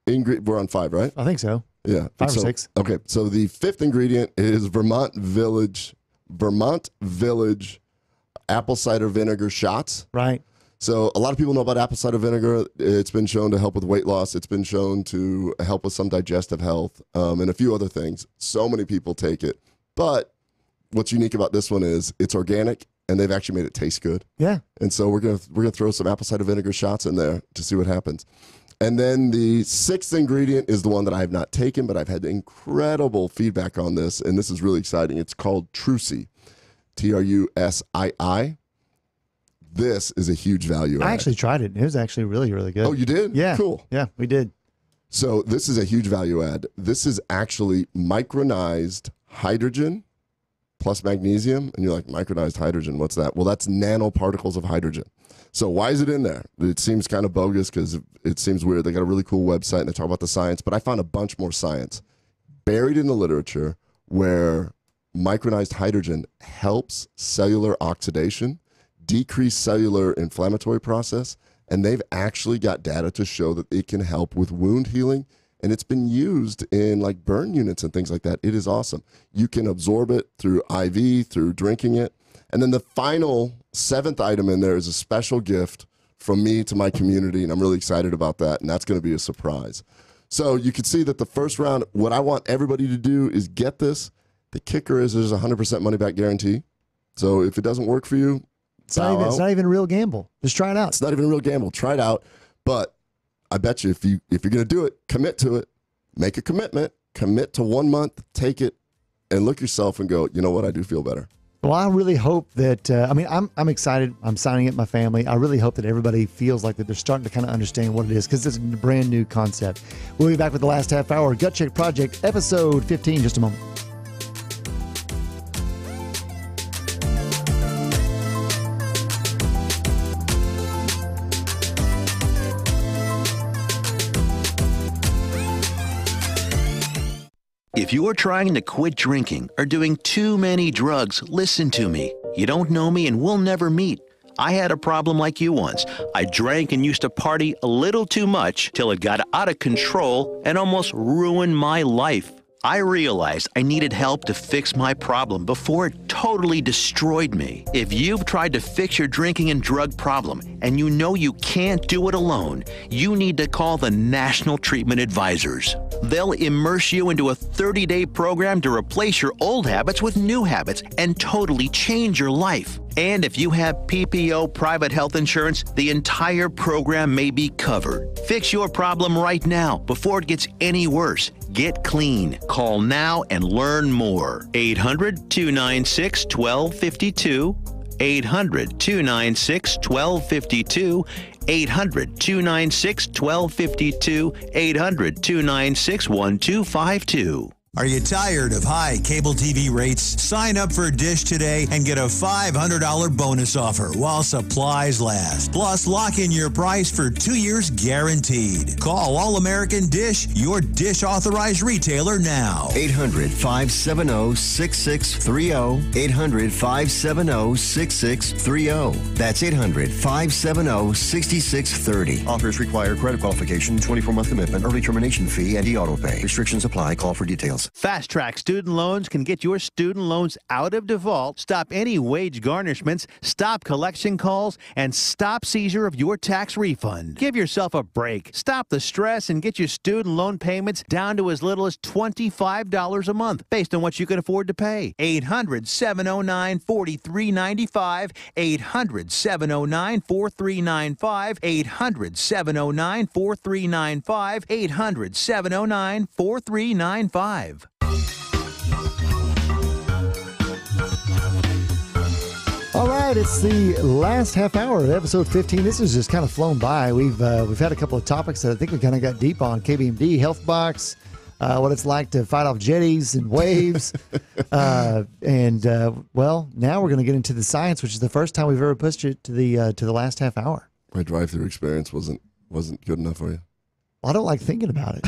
ingredient, we're on 5, right? I think so. Yeah. 5 or 6. Okay, so the fifth ingredient is Vermont Village apple cider vinegar shots. Right. So a lot of people know about apple cider vinegar. It's been shown to help with weight loss. It's been shown to help with some digestive health and a few other things. So many people take it. But what's unique about this one is it's organic, and they've actually made it taste good. Yeah. And so we're gonna throw some apple cider vinegar shots in there to see what happens. And then the sixth ingredient is the one that I have not taken, but I've had incredible feedback on this, and this is really exciting. It's called Trusii, Trusii. This is a huge value add. I actually tried it. It was actually really, really good. Oh, you did? Yeah. Cool. Yeah, we did. So this is a huge value add. This is actually micronized hydrogen plus magnesium. And you're like, micronized hydrogen, what's that? Well, that's nanoparticles of hydrogen. So why is it in there? It seems kind of bogus because it seems weird. They got a really cool website and they talk about the science, but I found a bunch more science buried in the literature where micronized hydrogen helps cellular oxidation, decrease cellular inflammatory process, and they've actually got data to show that it can help with wound healing, and it's been used in like burn units and things like that. It is awesome. You can absorb it through IV, through drinking it. And then the final 7th item in there is a special gift from me to my community, and I'm really excited about that, and that's going to be a surprise. So you can see that the first round, what I want everybody to do is get this. The kicker is there's a 100% money-back guarantee. So if it doesn't work for you, it's not even a real gamble. Just try it out. It's not even a real gamble. Try it out. But I bet you if you're going to do it, commit to it. Make a commitment. Commit to 1 month. Take it and look yourself and go, you know what? I do feel better. Well, I really hope that, I'm excited. I'm signing it with my family. I really hope that everybody feels like that they're starting to kind of understand what it is, because it's a brand new concept. We'll be back with the last half hour, Gut Check Project, episode 15, in just a moment. If you're trying to quit drinking or doing too many drugs, listen to me. You don't know me and we'll never meet. I had a problem like you once. I drank and used to party a little too much till it got out of control and almost ruined my life. I realized I needed help to fix my problem before it totally destroyed me. If you've tried to fix your drinking and drug problem and you know you can't do it alone, you need to call the National Treatment Advisors. They'll immerse you into a 30-day program to replace your old habits with new habits and totally change your life. And if you have PPO private health insurance, the entire program may be covered. Fix your problem right now before it gets any worse. Get clean. Call now and learn more. 800-296-1252. 800-296-1252. 800-296-1252. 800-296-1252. Are you tired of high cable TV rates? Sign up for Dish today and get a $500 bonus offer while supplies last. Plus, lock in your price for 2 years guaranteed. Call All American Dish, your Dish authorized retailer now. 800-570-6630. 800-570-6630. That's 800-570-6630. Offers require credit qualification, 24-month commitment, early termination fee, and e-auto pay. Restrictions apply. Call for details. Fast Track Student Loans can get your student loans out of default, stop any wage garnishments, stop collection calls, and stop seizure of your tax refund. Give yourself a break. Stop the stress and get your student loan payments down to as little as $25 a month based on what you can afford to pay. 800-709-4395. 800-709-4395. 800-709-4395. 800-709-4395. All right, it's the last half hour of episode 15. This has just kind of flown by. We've had a couple of topics that I think we kind of got deep on. KBMD, Health Box, what it's like to fight off jetties and waves. Well, now we're going to get into the science, which is the first time we've ever pushed it to the last half hour. My drive-through experience wasn't good enough for you? Well, I don't like thinking about it.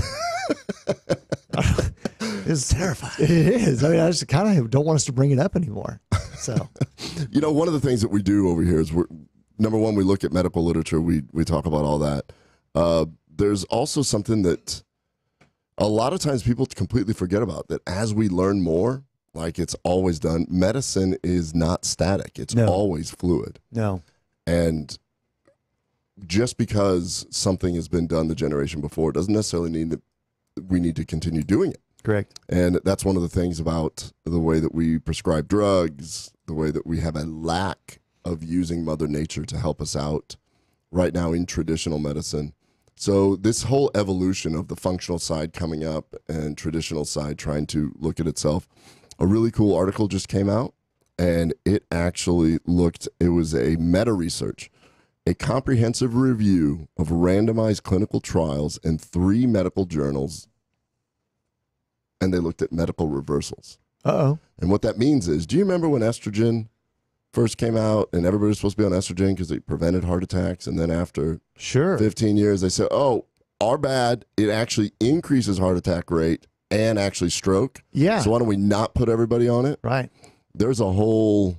It's terrifying. It is. I mean, I just kind of don't want us to bring it up anymore. So, one of the things that we do over here is number one, we look at medical literature. We talk about all that. There's also something that a lot of times people completely forget about, that as we learn more, like it's always done, medicine is not static. It's always fluid. No. And just because something has been done the generation before doesn't necessarily mean that we need to continue doing it. Correct. And that's one of the things about the way that we prescribe drugs, the way that we have a lack of using Mother Nature to help us out right now in traditional medicine. So this whole evolution of the functional side coming up and traditional side trying to look at itself, a really cool article just came out, and it actually it was a meta-research, a comprehensive review of randomized clinical trials in 3 medical journals, and they looked at medical reversals. Uh-oh. And what that means is, do you remember when estrogen first came out and everybody was supposed to be on estrogen because it prevented heart attacks, and then after 15 years they said, oh, our bad, it actually increases heart attack rate and actually stroke. Yeah. So why don't we not put everybody on it? Right. There's a whole,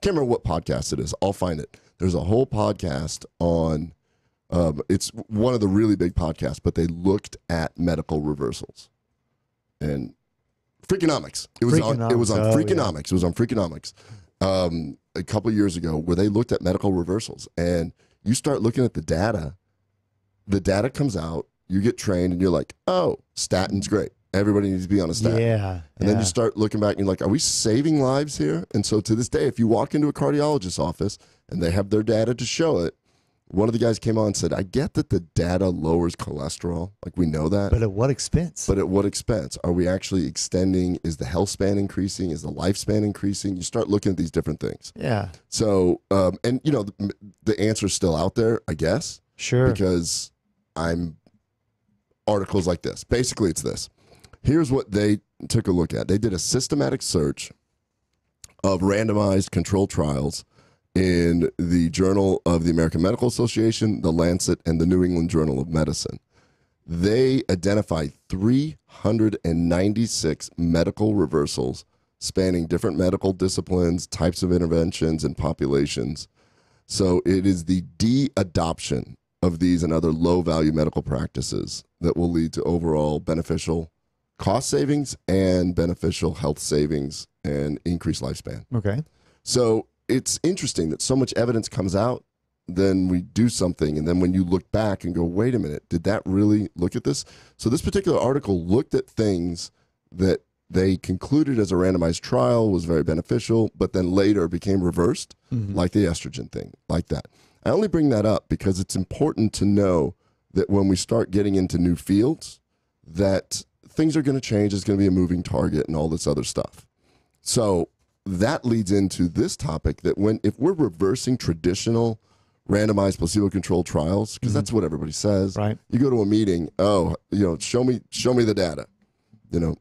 can't remember what podcast it is. I'll find it. There's a whole podcast on, it's one of the really big podcasts, but they looked at medical reversals. And Freakonomics. It was on Freakonomics. It was on Freakonomics a couple of years ago, where they looked at medical reversals. And you start looking at the data. The data comes out. You get trained, and you're like, oh, statin's great. Everybody needs to be on a statin. Yeah. And then you start looking back and you're like, are we saving lives here? And so to this day, if you walk into a cardiologist's office and they have their data to show it, one of the guys came on and said, I get that the data lowers cholesterol. Like, we know that. But at what expense? But at what expense? Are we actually extending? Is the health span increasing? Is the lifespan increasing? You start looking at these different things. Yeah. So, and, you know, the answer's still out there, I guess. Sure. Because articles like this. Basically, it's this. Here's what they took a look at. They did a systematic search of randomized controlled trials in the Journal of the American Medical Association, the Lancet, and the New England Journal of Medicine. They identified 396 medical reversals spanning different medical disciplines, types of interventions, and populations. So it is the de-adoption of these and other low-value medical practices that will lead to overall beneficial cost savings and beneficial health savings and increased lifespan. Okay. So it's interesting that so much evidence comes out, then we do something, and then when you look back and go, wait a minute, did that really look at this? So this particular article looked at things that they concluded as a randomized trial was very beneficial, but then later became reversed, like the estrogen thing, like that. I only bring that up because it's important to know that when we start getting into new fields, that things are going to change. It's going to be a moving target and all this other stuff. So that leads into this topic that if we're reversing traditional randomized placebo-controlled trials, because that's what everybody says. Right. You go to a meeting, show me the data. You know,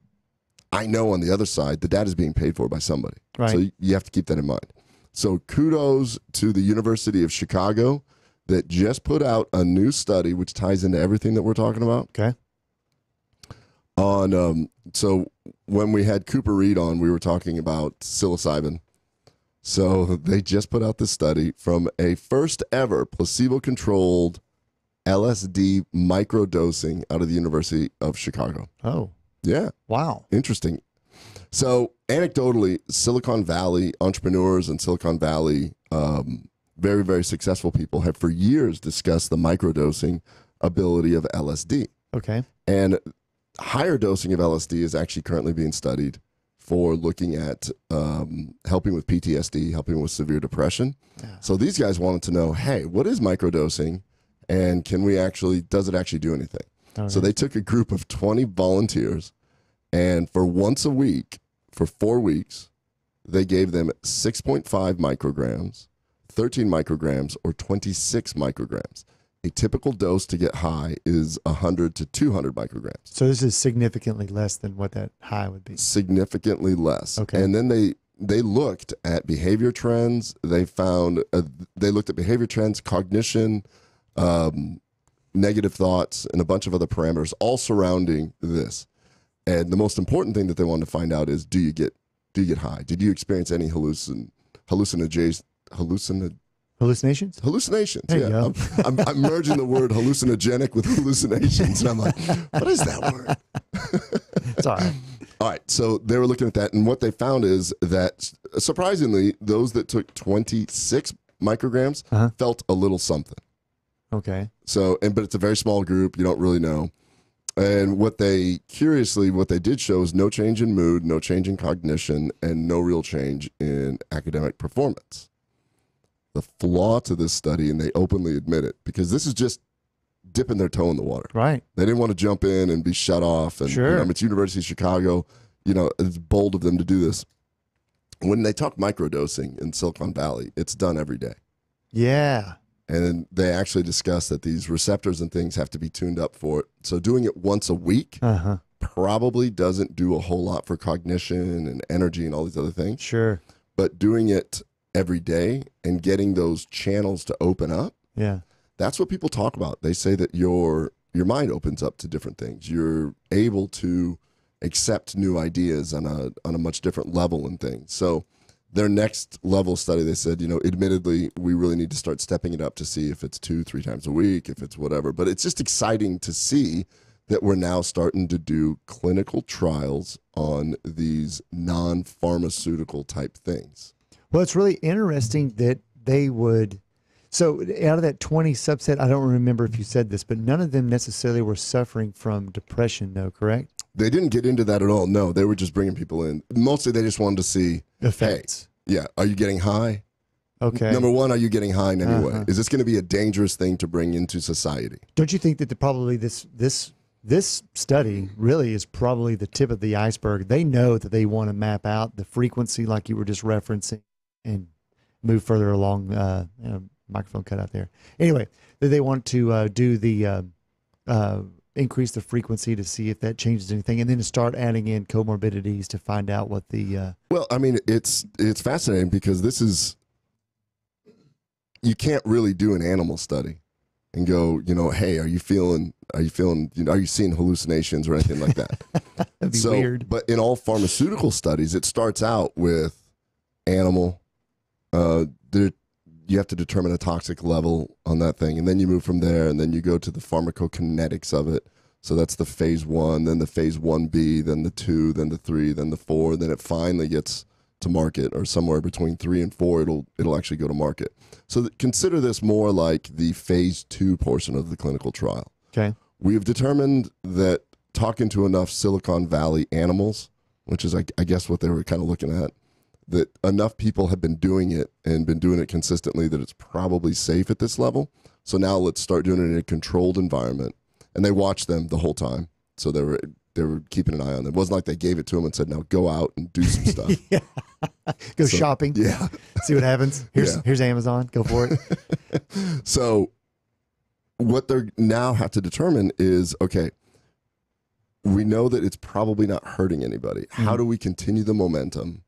I know on the other side, the data is being paid for by somebody. Right. So you have to keep that in mind. So kudos to the University of Chicago that just put out a new study, which ties into everything that we're talking about. Okay. So when we had Cooper Reed on, we were talking about psilocybin. So they just put out this study from a first ever placebo-controlled LSD microdosing out of the University of Chicago. Oh. Yeah. Wow. Interesting. So anecdotally, Silicon Valley entrepreneurs and Silicon Valley very, very successful people have for years discussed the microdosing ability of LSD. Okay. And higher dosing of LSD is actually currently being studied for looking at helping with PTSD, helping with severe depression. Yeah. So these guys wanted to know, hey, what is microdosing, and does it actually do anything? Okay. So they took a group of 20 volunteers, and for once a week, for 4 weeks, they gave them 6.5 micrograms, 13 micrograms, or 26 micrograms. A typical dose to get high is 100 to 200 micrograms. So this is significantly less than what that high would be. Significantly less. Okay. And then they looked at behavior trends. They looked at behavior trends, cognition, negative thoughts, and a bunch of other parameters all surrounding this. And the most important thing that they wanted to find out is, do you get high? Did you experience any hallucinations? Hallucinations. There yeah. you go. I'm merging the word hallucinogenic with hallucinations, and I'm like, what is that word? It's all right. All right. So they were looking at that, and what they found is that surprisingly, those that took 26 micrograms felt a little something. Okay. So, but it's a very small group. You don't really know. And what they did show is no change in mood, no change in cognition, and no real change in academic performance. The flaw to this study, and they openly admit it, because this is just dipping their toe in the water. Right. They didn't want to jump in and be shut off. And sure. It's University of Chicago. It's bold of them to do this. When they talk microdosing in Silicon Valley, it's done every day. Yeah. And they actually discuss that these receptors and things have to be tuned up for it. So doing it once a week probably doesn't do a whole lot for cognition and energy and all these other things. Sure. But doing it every day and getting those channels to open up, that's what people talk about. They say that your mind opens up to different things. You're able to accept new ideas on a much different level and things. So their next level study, they said, admittedly, we really need to start stepping it up to see if it's 2-3 times a week, if it's whatever. But it's just exciting to see that we're now starting to do clinical trials on these non-pharmaceutical type things. Well, it's really interesting that they would. So out of that 20 subset, I don't remember if you said this, but none of them necessarily were suffering from depression, though, correct? They didn't get into that at all. No, they were just bringing people in. Mostly they just wanted to see effects. Hey, yeah, are you getting high? Okay. Number one, are you getting high in any way? Is this going to be a dangerous thing to bring into society? Don't you think that probably this study really is probably the tip of the iceberg? They know that they want to map out the frequency, like you were just referencing, and move further along. Microphone cut out there. Anyway, that they want to do the increase the frequency to see if that changes anything, and then to start adding in comorbidities to find out what the. Well, I mean, it's fascinating because this is. You can't really do an animal study and go, hey, are you seeing hallucinations or anything like that? That'd be weird. But in all pharmaceutical studies, it starts out with animal. You have to determine a toxic level on that thing, and then you move from there, and then you go to the pharmacokinetics of it. So that's the phase 1, then the phase 1B, then the 2, then the 3, then the 4, then it finally gets to market, or somewhere between 3 and 4, it'll actually go to market. So consider this more like the phase 2 portion of the clinical trial. Okay. We have determined that talking to enough Silicon Valley animals, which is I guess what they were kind of looking at, that enough people have been doing it and been doing it consistently that it's probably safe at this level. So now let's start doing it in a controlled environment. And they watched them the whole time. So they were keeping an eye on them. It wasn't like they gave it to them and said, now go out and do some stuff. Yeah. Go shopping. Yeah. See what happens. Here's Amazon. Go for it. So what they now have to determine is, okay, we know that it's probably not hurting anybody. How do we continue the momentum,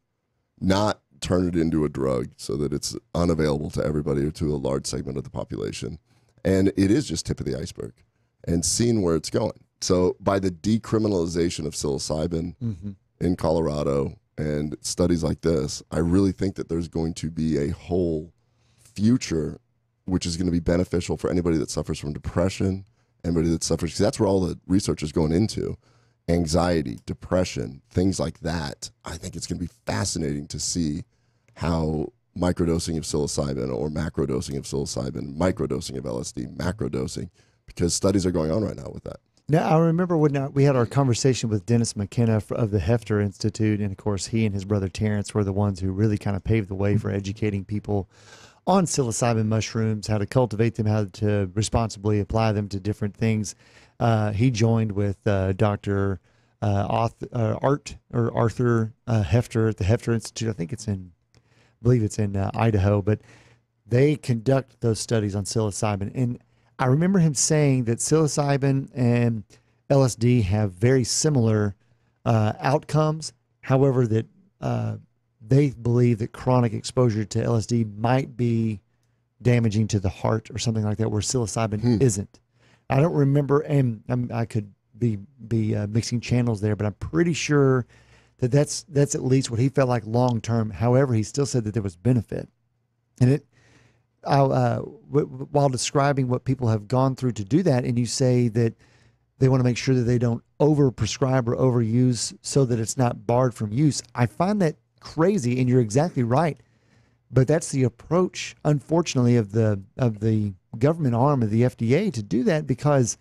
not turn it into a drug so that it's unavailable to everybody or to a large segment of the population? And it is just tip of the iceberg, and seeing where it's going. So by the decriminalization of psilocybin in Colorado and studies like this, I really think that there's going to be a whole future which is going to be beneficial for anybody that suffers from depression, anybody that suffers, because that's where all the research is going into, anxiety, depression, things like that. I think it's going to be fascinating to see how microdosing of psilocybin or macrodosing of psilocybin, microdosing of LSD, macrodosing, because studies are going on right now with that. Now, I remember when we had our conversation with Dennis McKenna of the Hefter Institute, and of course he and his brother Terrence were the ones who really kind of paved the way for educating people on psilocybin mushrooms, how to cultivate them, how to responsibly apply them to different things. He joined with Dr. Arthur Hefter at the Hefter Institute. I believe it's in Idaho, but they conduct those studies on psilocybin. And I remember him saying that psilocybin and LSD have very similar outcomes. However, that they believe that chronic exposure to LSD might be damaging to the heart or something like that, where psilocybin isn't. I don't remember, and I could be mixing channels there, but I'm pretty sure that that's at least what he felt like long term. However, he still said that there was benefit, and while describing what people have gone through to do that, and you say that they want to make sure that they don't overprescribe or overuse so that it's not barred from use. I find that crazy, and you're exactly right. But that's the approach, unfortunately, of the government arm of the FDA to do that, because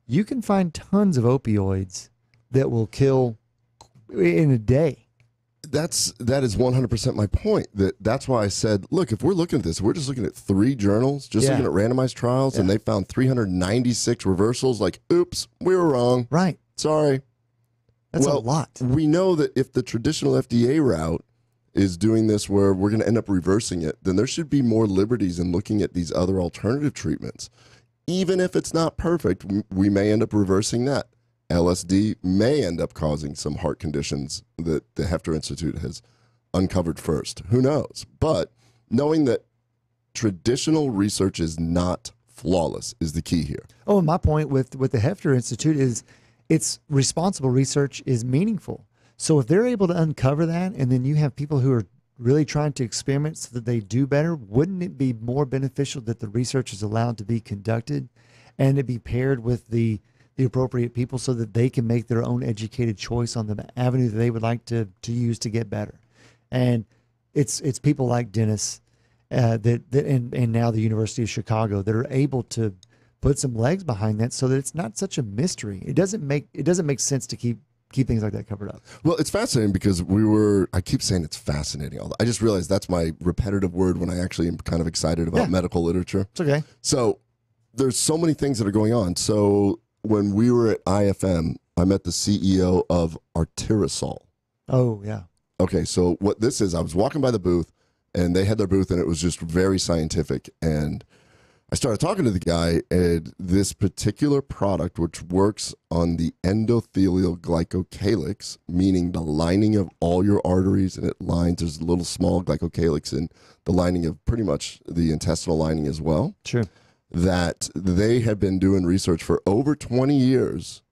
you can find tons of opioids that will kill in a day. That is 100% my point. That's why I said, look, if we're looking at this, we're just looking at 3 journals, looking at randomized trials, and they found 396 reversals. Like, oops, we were wrong. Right. Sorry. That's a lot. We know that if the traditional FDA route is doing this where we're going to end up reversing it, then there should be more liberties in looking at these other alternative treatments. Even if it's not perfect, we may end up reversing that. LSD may end up causing some heart conditions that the Hefter Institute has uncovered first. Who knows? But knowing that traditional research is not flawless is the key here. Oh, and my point with the Hefter Institute is it's responsible research is meaningful. So if they're able to uncover that, and then you have people who are really trying to experiment so that they do better, wouldn't it be more beneficial that the research is allowed to be conducted and it be paired with the appropriate people so that they can make their own educated choice on the avenue that they would like to use to get better? And it's people like Dennis and now the University of Chicago that are able to put some legs behind that so that it's not such a mystery. It doesn't make sense to keep things like that covered up. Well, it's fascinating because I keep saying it's fascinating. I just realized that's my repetitive word when I actually am kind of excited about medical literature. It's okay. So there's so many things that are going on. So when we were at IFM, I met the CEO of Arterisol. Oh, yeah. Okay, so what this is, I was walking by the booth, and they had their booth, and it was just very scientific. And I started talking to the guy, and this particular product, which works on the endothelial glycocalyx, meaning the lining of all your arteries, and it lines, there's a little small glycocalyx in the lining of pretty much the intestinal lining as well. Sure. That they have been doing research for over 20 years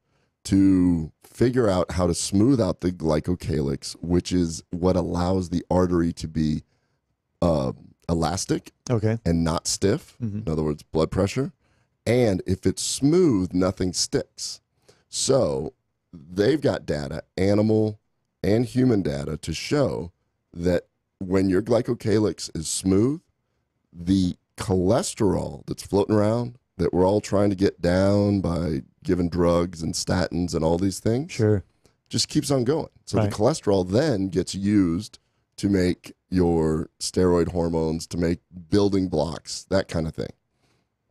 to figure out how to smooth out the glycocalyx, which is what allows the artery to be elastic and not stiff. In other words, blood pressure. And if it's smooth, nothing sticks. So they've got data, animal and human data, to show that when your glycocalyx is smooth, the cholesterol that's floating around that we're all trying to get down by giving drugs and statins and all these things, just keeps on going. So the cholesterol then gets used to make your steroid hormones, to make building blocks, that kind of thing.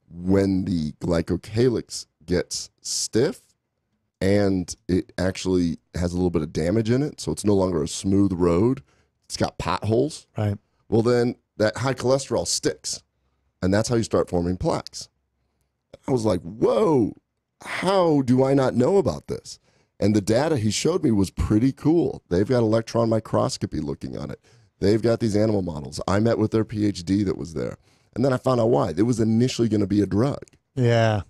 When the glycocalyx gets stiff and it actually has a little bit of damage in it, so it's no longer a smooth road, it's got potholes, well then that high cholesterol sticks. And that's how you start forming plaques. I was like, whoa, how do I not know about this? And the data he showed me was pretty cool. They've got electron microscopy looking on it. They've got these animal models. I met with their PhD that was there. And then I found out why. It was initially going to be a drug. Yeah.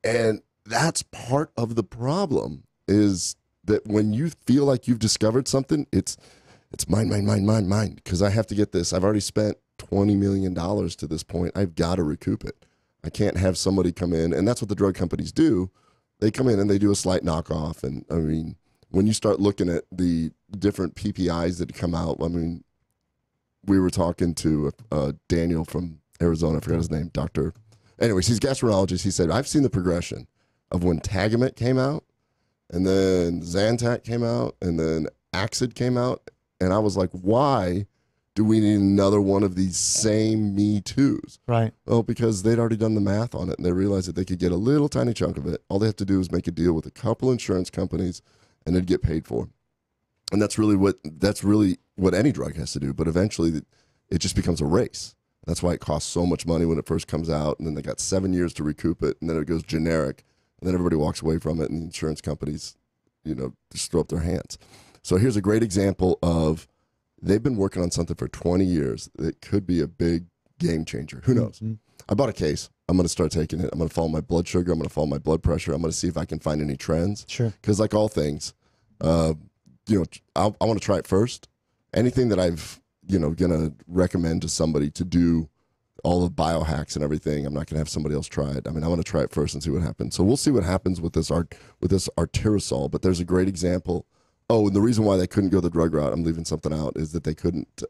And that's part of the problem, is that when you feel like you've discovered something, it's mine, because I have to get this. I've already spent $20 million to this point. I've got to recoup it. I can't have somebody come in, and that's what the drug companies do. They come in and they do a slight knockoff. And I mean, when you start looking at the different PPIs that come out, I mean, we were talking to Daniel from Arizona, I forgot his name, doctor. Anyways, he's a gastroenterologist. He said, I've seen the progression of when Tagamet came out, and then Zantac came out, and then Axid came out. And I was like, why do we need another one of these same Me Too's? Right. Well, because they'd already done the math on it, and they realized that they could get a little tiny chunk of it. All they have to do is make a deal with a couple insurance companies, and they'd get paid for. And that's really what any drug has to do. But eventually, it just becomes a race. That's why it costs so much money when it first comes out, and then they got 7 years to recoup it, and then it goes generic, and then everybody walks away from it, and the insurance companies, just throw up their hands. So here's a great example of, they've been working on something for 20 years that could be a big game changer. Who knows? I bought a case. I'm going to start taking it. I'm going to follow my blood sugar. I'm going to follow my blood pressure. I'm going to see if I can find any trends. Sure. Because like all things, I want to try it first. Anything that I've, going to recommend to somebody to do all the biohacks and everything, I'm not going to have somebody else try it. I mean, I want to try it first and see what happens. So we'll see what happens with this Arterisol. But there's a great example. Oh, and the reason why they couldn't go the drug route, I'm leaving something out, is that they couldn't,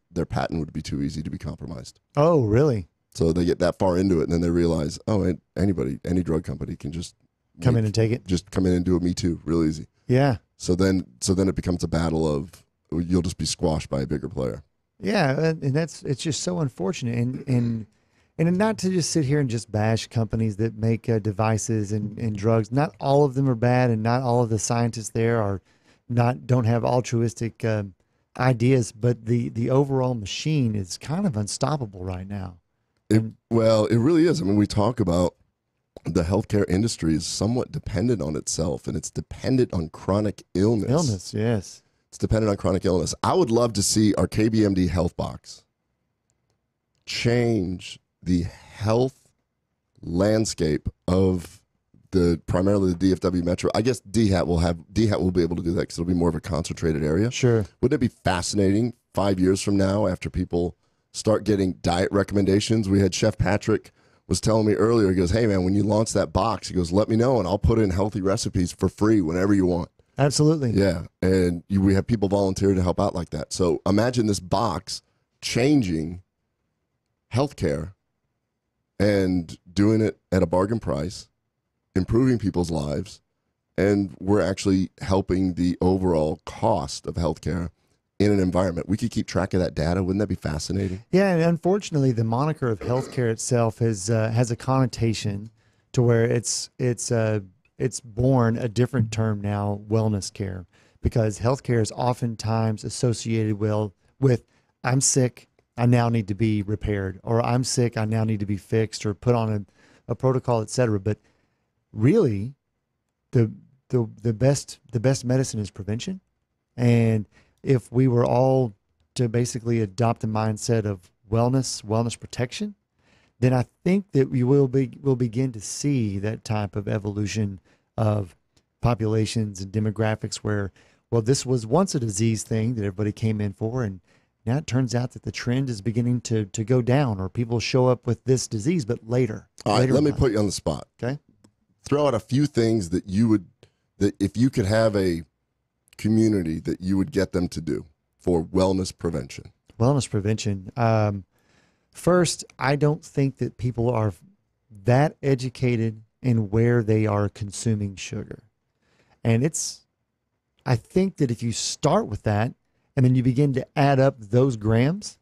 their patent would be too easy to be compromised. Oh, really? So they get that far into it, and then they realize, any drug company can just come in and take it. Just come in and do a Me Too, real easy. Yeah. So then it becomes a battle of, you'll just be squashed by a bigger player. Yeah, and it's just so unfortunate, and not to just sit here and just bash companies that make devices and drugs. Not all of them are bad, and not all of the scientists there don't have altruistic ideas, but the overall machine is kind of unstoppable right now. It really is. I mean, we talk about the healthcare industry is somewhat dependent on itself, and it's dependent on chronic illness. Illness, yes. It's dependent on chronic illness. I would love to see our KBMD health box change the health landscape of primarily the DFW Metro. I guess DHAT will be able to do that because it'll be more of a concentrated area. Sure. Wouldn't it be fascinating 5 years from now, after people start getting diet recommendations? We had Chef Patrick was telling me earlier, he goes, hey man, when you launch that box, he goes, let me know and I'll put in healthy recipes for free whenever you want. Absolutely. Yeah. And we have people volunteer to help out like that. So imagine this box changing healthcare and doing it at a bargain price, improving people's lives, and we're actually helping the overall cost of healthcare in an environment. We could keep track of that data. Wouldn't that be fascinating? Yeah, and unfortunately, the moniker of healthcare itself has a connotation to where it's born a different term now, wellness care, because healthcare is oftentimes associated with I'm sick, I now need to be repaired, or I'm sick, I now need to be fixed or put on a protocol, et cetera. But really, the best medicine is prevention. And if we were all to basically adopt a mindset of wellness protection, then I think that we'll begin to see that type of evolution of populations and demographics where, well, this was once a disease thing that everybody came in for, and now it turns out that the trend is beginning to go down, or people show up with this disease, but later. All right, let me put you on the spot. Okay. Throw out a few things that if you could have a community that you would get them to do for wellness prevention. Wellness prevention. First, I don't think that people are that educated in where they are consuming sugar. And I think that if you start with that and then you begin to add up those grams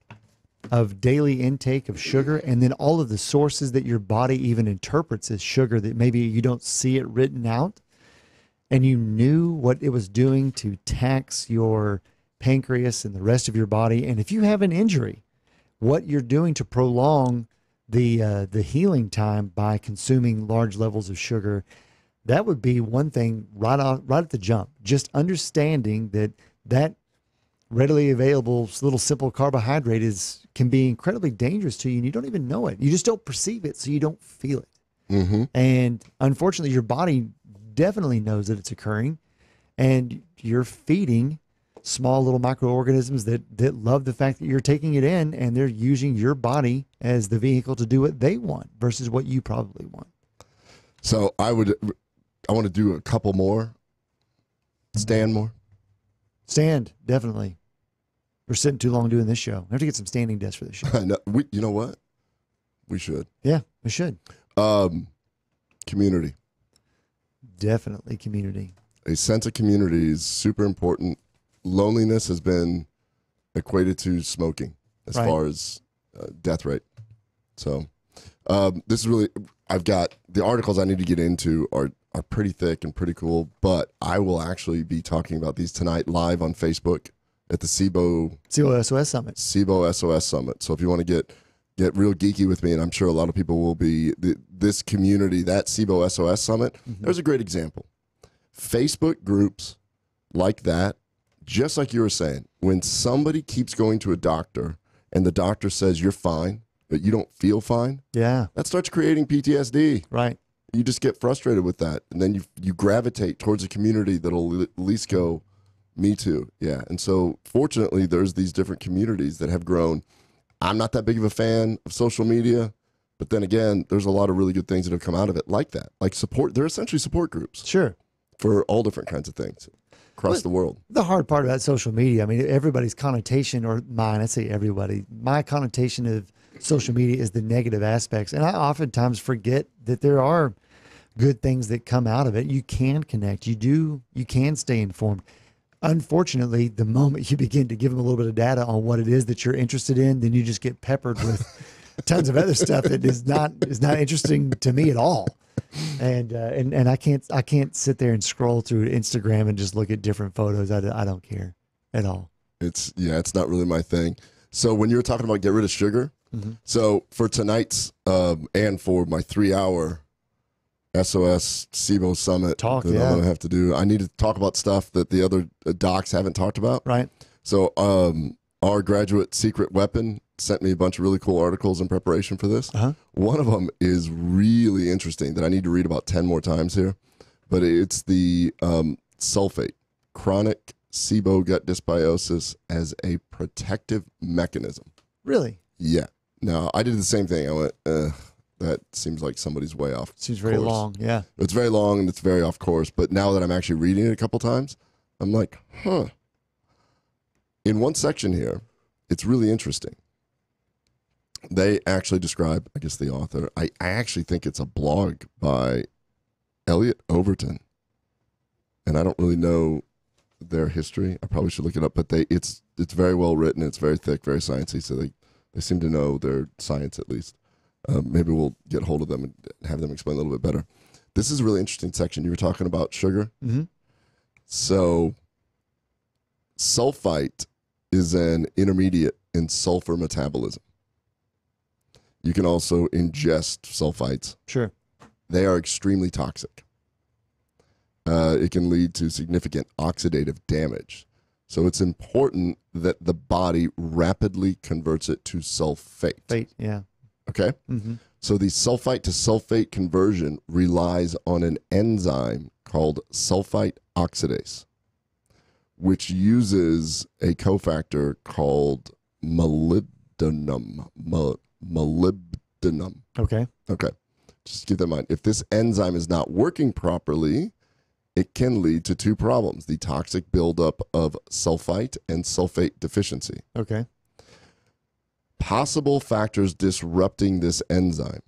of daily intake of sugar, and then all of the sources that your body even interprets as sugar that maybe you don't see it written out, and you knew what it was doing to tax your pancreas and the rest of your body, and if you have an injury, what you're doing to prolong the healing time by consuming large levels of sugar, that would be one thing right at the jump. Just understanding that readily available little simple carbohydrate can be incredibly dangerous to you, and you don't even know it. You just don't perceive it, so you don't feel it. Mm-hmm. And unfortunately, your body definitely knows that it's occurring, and you're feeding small little microorganisms that love the fact that you're taking it in, and they're using your body as the vehicle to do what they want versus what you probably want. So I want to do a couple more. Stand more. Stand, definitely. We're sitting too long doing this show. I have to get some standing desks for this show. No, you know what? We should. Yeah, we should. Community. Definitely community. A sense of community is super important. Loneliness has been equated to smoking as far as death rate. So this is really, I've got the articles I need to get into are pretty thick and pretty cool, but I will actually be talking about these tonight live on Facebook at the SIBO SOS Summit. SIBO SOS Summit. So if you want to get real geeky with me, and I'm sure a lot of people will be, this community, that SIBO SOS Summit, there's a great example. Facebook groups like that, just like you were saying, when somebody keeps going to a doctor and the doctor says you're fine, but you don't feel fine, yeah, that starts creating PTSD. Right. You just get frustrated with that, and then you gravitate towards a community that'll at least go, me too. Yeah. And so fortunately, there's these different communities that have grown. I'm not that big of a fan of social media, but then again, there's a lot of really good things that have come out of it like that. Like support, they're essentially support groups. Sure. For all different kinds of things across the world. The hard part about social media, I mean, everybody's connotation, or mine, I say everybody, my connotation of social media is the negative aspects. And I oftentimes forget that there are good things that come out of it. You can connect. You can stay informed. Unfortunately, the moment you begin to give them a little bit of data on what it is that you're interested in, then you just get peppered with tons of other stuff that is not interesting to me at all. And I can't sit there and scroll through Instagram and just look at different photos. I don't care at all. It's not really my thing. So when you were talking about get rid of sugar, so for tonight's and for my 3-hour SOS SIBO Summit that I'm going to have to do, I need to talk about stuff that the other docs haven't talked about. Right. So our graduate secret weapon sent me a bunch of really cool articles in preparation for this. One of them is really interesting that I need to read about 10 more times here, but it's the sulfate, chronic SIBO gut dysbiosis as a protective mechanism. Really? Yeah. Now, I did the same thing. I went, that seems like somebody's way off course. Seems very long, yeah. It's very long and it's very off course, but now that I'm actually reading it a couple times, I'm like, In one section here, it's really interesting. They actually describe, I guess the author, I actually think it's a blog by Elliot Overton. And I don't really know their history. I probably should look it up, but it's very well written. It's very thick, very sciencey. So they seem to know their science at least. Maybe we'll get hold of them and have them explain a little bit better. This is a really interesting section. You were talking about sugar. Mm-hmm. So sulfite is an intermediate in sulfur metabolism. You can also ingest sulfites. Sure. They are extremely toxic. It can lead to significant oxidative damage. So it's important that the body rapidly converts it to sulfate. Fate, yeah. Okay? Mm-hmm. So the sulfite to sulfate conversion relies on an enzyme called sulfite oxidase, which uses a cofactor called molybdenum. Molybdenum. Okay. Okay. Just keep that in mind. If this enzyme is not working properly, it can lead to two problems: the toxic buildup of sulfite and sulfate deficiency. Okay. Possible factors disrupting this enzyme.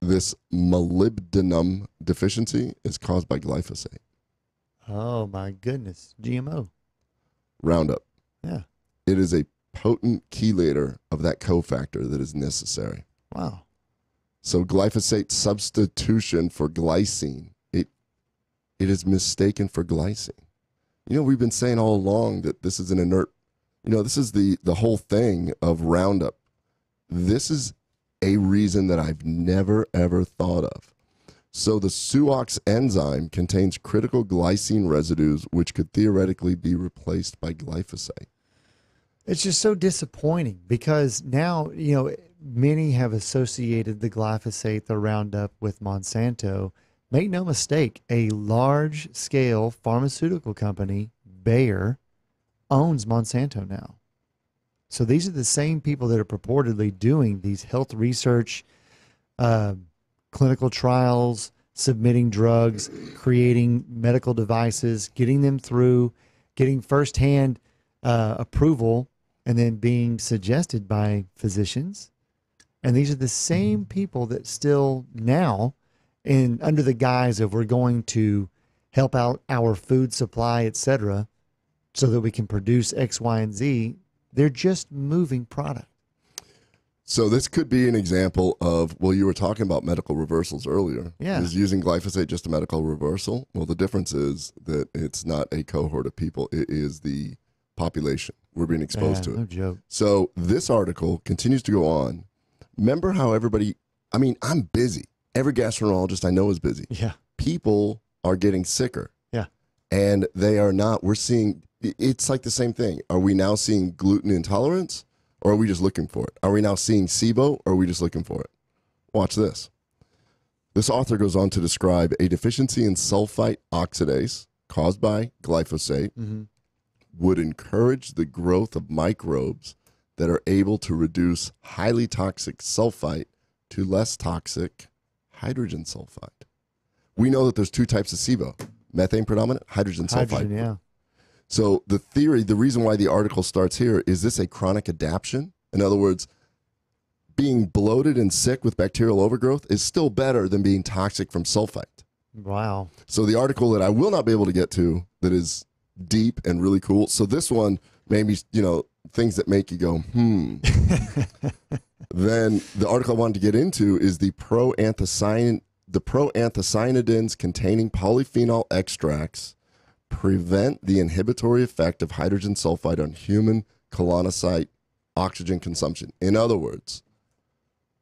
This molybdenum deficiency is caused by glyphosate. Oh, my goodness. GMO. Roundup. Yeah. It is a potent chelator of that cofactor that is necessary. Wow. So glyphosate substitution for glycine, it is mistaken for glycine. You know, we've been saying all along that this is an inert, this is the whole thing of Roundup. This is a reason that I've never, ever thought of. So the SUOX enzyme contains critical glycine residues, which could theoretically be replaced by glyphosate. It's just so disappointing because now, many have associated the glyphosate, the Roundup, with Monsanto. Make no mistake, a large-scale pharmaceutical company, Bayer, owns Monsanto now. So these are the same people that are purportedly doing these health research, clinical trials, submitting drugs, creating medical devices, getting them through, getting firsthand approval, and then being suggested by physicians. And these are the same people that still now, under the guise of we're going to help out our food supply, et cetera, so that we can produce X, Y, and Z, they're just moving product. So this could be an example of, you were talking about medical reversals earlier. Yeah. Is using glyphosate just a medical reversal? Well, the difference is that it's not a cohort of people. It is the population. We're being exposed to it. No joke. So this article continues to go on. Remember how I'm busy. Every gastroenterologist I know is busy. Yeah. People are getting sicker. Yeah. And they are not. We're seeing, it's like the same thing. Are we now seeing gluten intolerance, or are we just looking for it? Are we now seeing SIBO, or are we just looking for it? Watch this. This author goes on to describe a deficiency in sulfite oxidase caused by glyphosate would encourage the growth of microbes that are able to reduce highly toxic sulfite to less toxic hydrogen sulfide. We know that there's two types of SIBO: methane predominant, hydrogen sulfide. Yeah. So the theory, the reason why the article starts here, is this a chronic adaptation? In other words, being bloated and sick with bacterial overgrowth is still better than being toxic from sulfite. Wow. So the article that I will not be able to get to, that is deep and really cool. So this one, maybe, things that make you go, Then the article I wanted to get into is the proanthocyanidins containing polyphenol extracts prevent the inhibitory effect of hydrogen sulfide on human colonocyte oxygen consumption. In other words,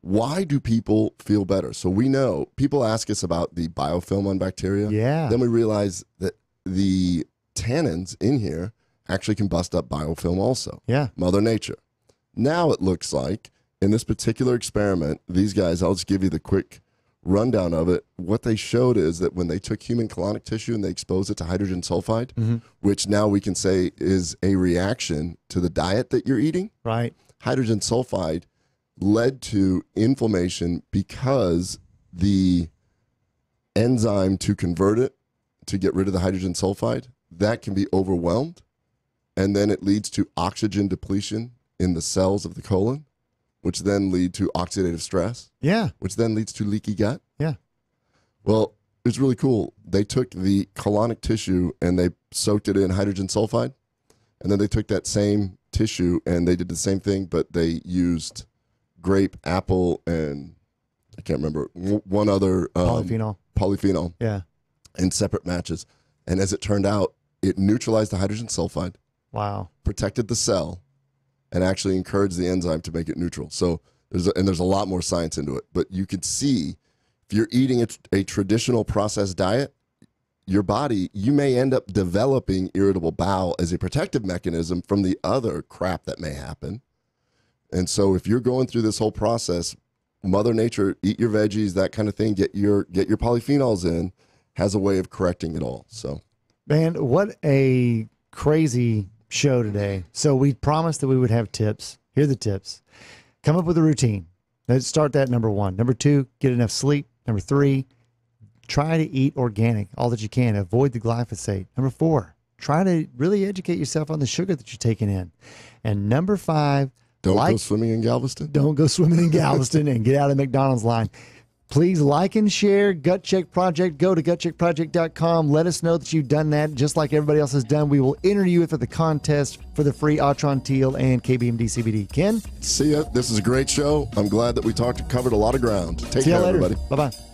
why do people feel better? So we know, people ask us about the biofilm on bacteria. Yeah. Then we realize that the tannins in here actually can bust up biofilm also. Yeah. Mother Nature. Now it looks like in this particular experiment, these guys, I'll just give you the quick rundown of it. What they showed is that when they took human colonic tissue and they exposed it to hydrogen sulfide, which now we can say is a reaction to the diet that you're eating, right? Hydrogen sulfide led to inflammation because the enzyme to convert it, to get rid of the hydrogen sulfide, that can be overwhelmed. And then it leads to oxygen depletion in the cells of the colon. which then lead to oxidative stress. Yeah. Which then leads to leaky gut. Yeah. Well, it's really cool. They took the colonic tissue and they soaked it in hydrogen sulfide. And then they took that same tissue and they did the same thing, but they used grape, apple, and I can't remember one other polyphenol. Yeah. In separate matches. And as it turned out, it neutralized the hydrogen sulfide. Wow. Protected the cell and actually encouraged the enzyme to make it neutral. So there's a lot more science into it. But you could see if you're eating a traditional processed diet, your body, you may end up developing irritable bowel as a protective mechanism from the other crap that may happen. And so if you're going through this whole process, Mother Nature, eat your veggies, that kind of thing, get your polyphenols in, has a way of correcting it all. So, man, what a crazy show today. So we promised that we would have tips. Here are the tips. Come up with a routine. Let's start that, number 1. Number 2, get enough sleep. Number 3, try to eat organic, all that you can. Avoid the glyphosate. Number 4, try to really educate yourself on the sugar that you're taking in. And number 5, don't go swimming in Galveston. Don't go swimming in Galveston and get out of the McDonald's line. Please like and share Gut Check Project. Go to gutcheckproject.com. Let us know that you've done that just like everybody else has done. We will enter you for the contest for the free Atron Teal and KBMD CBD. Ken? See ya. This is a great show. I'm glad that we covered a lot of ground. Take care, everybody. Bye-bye.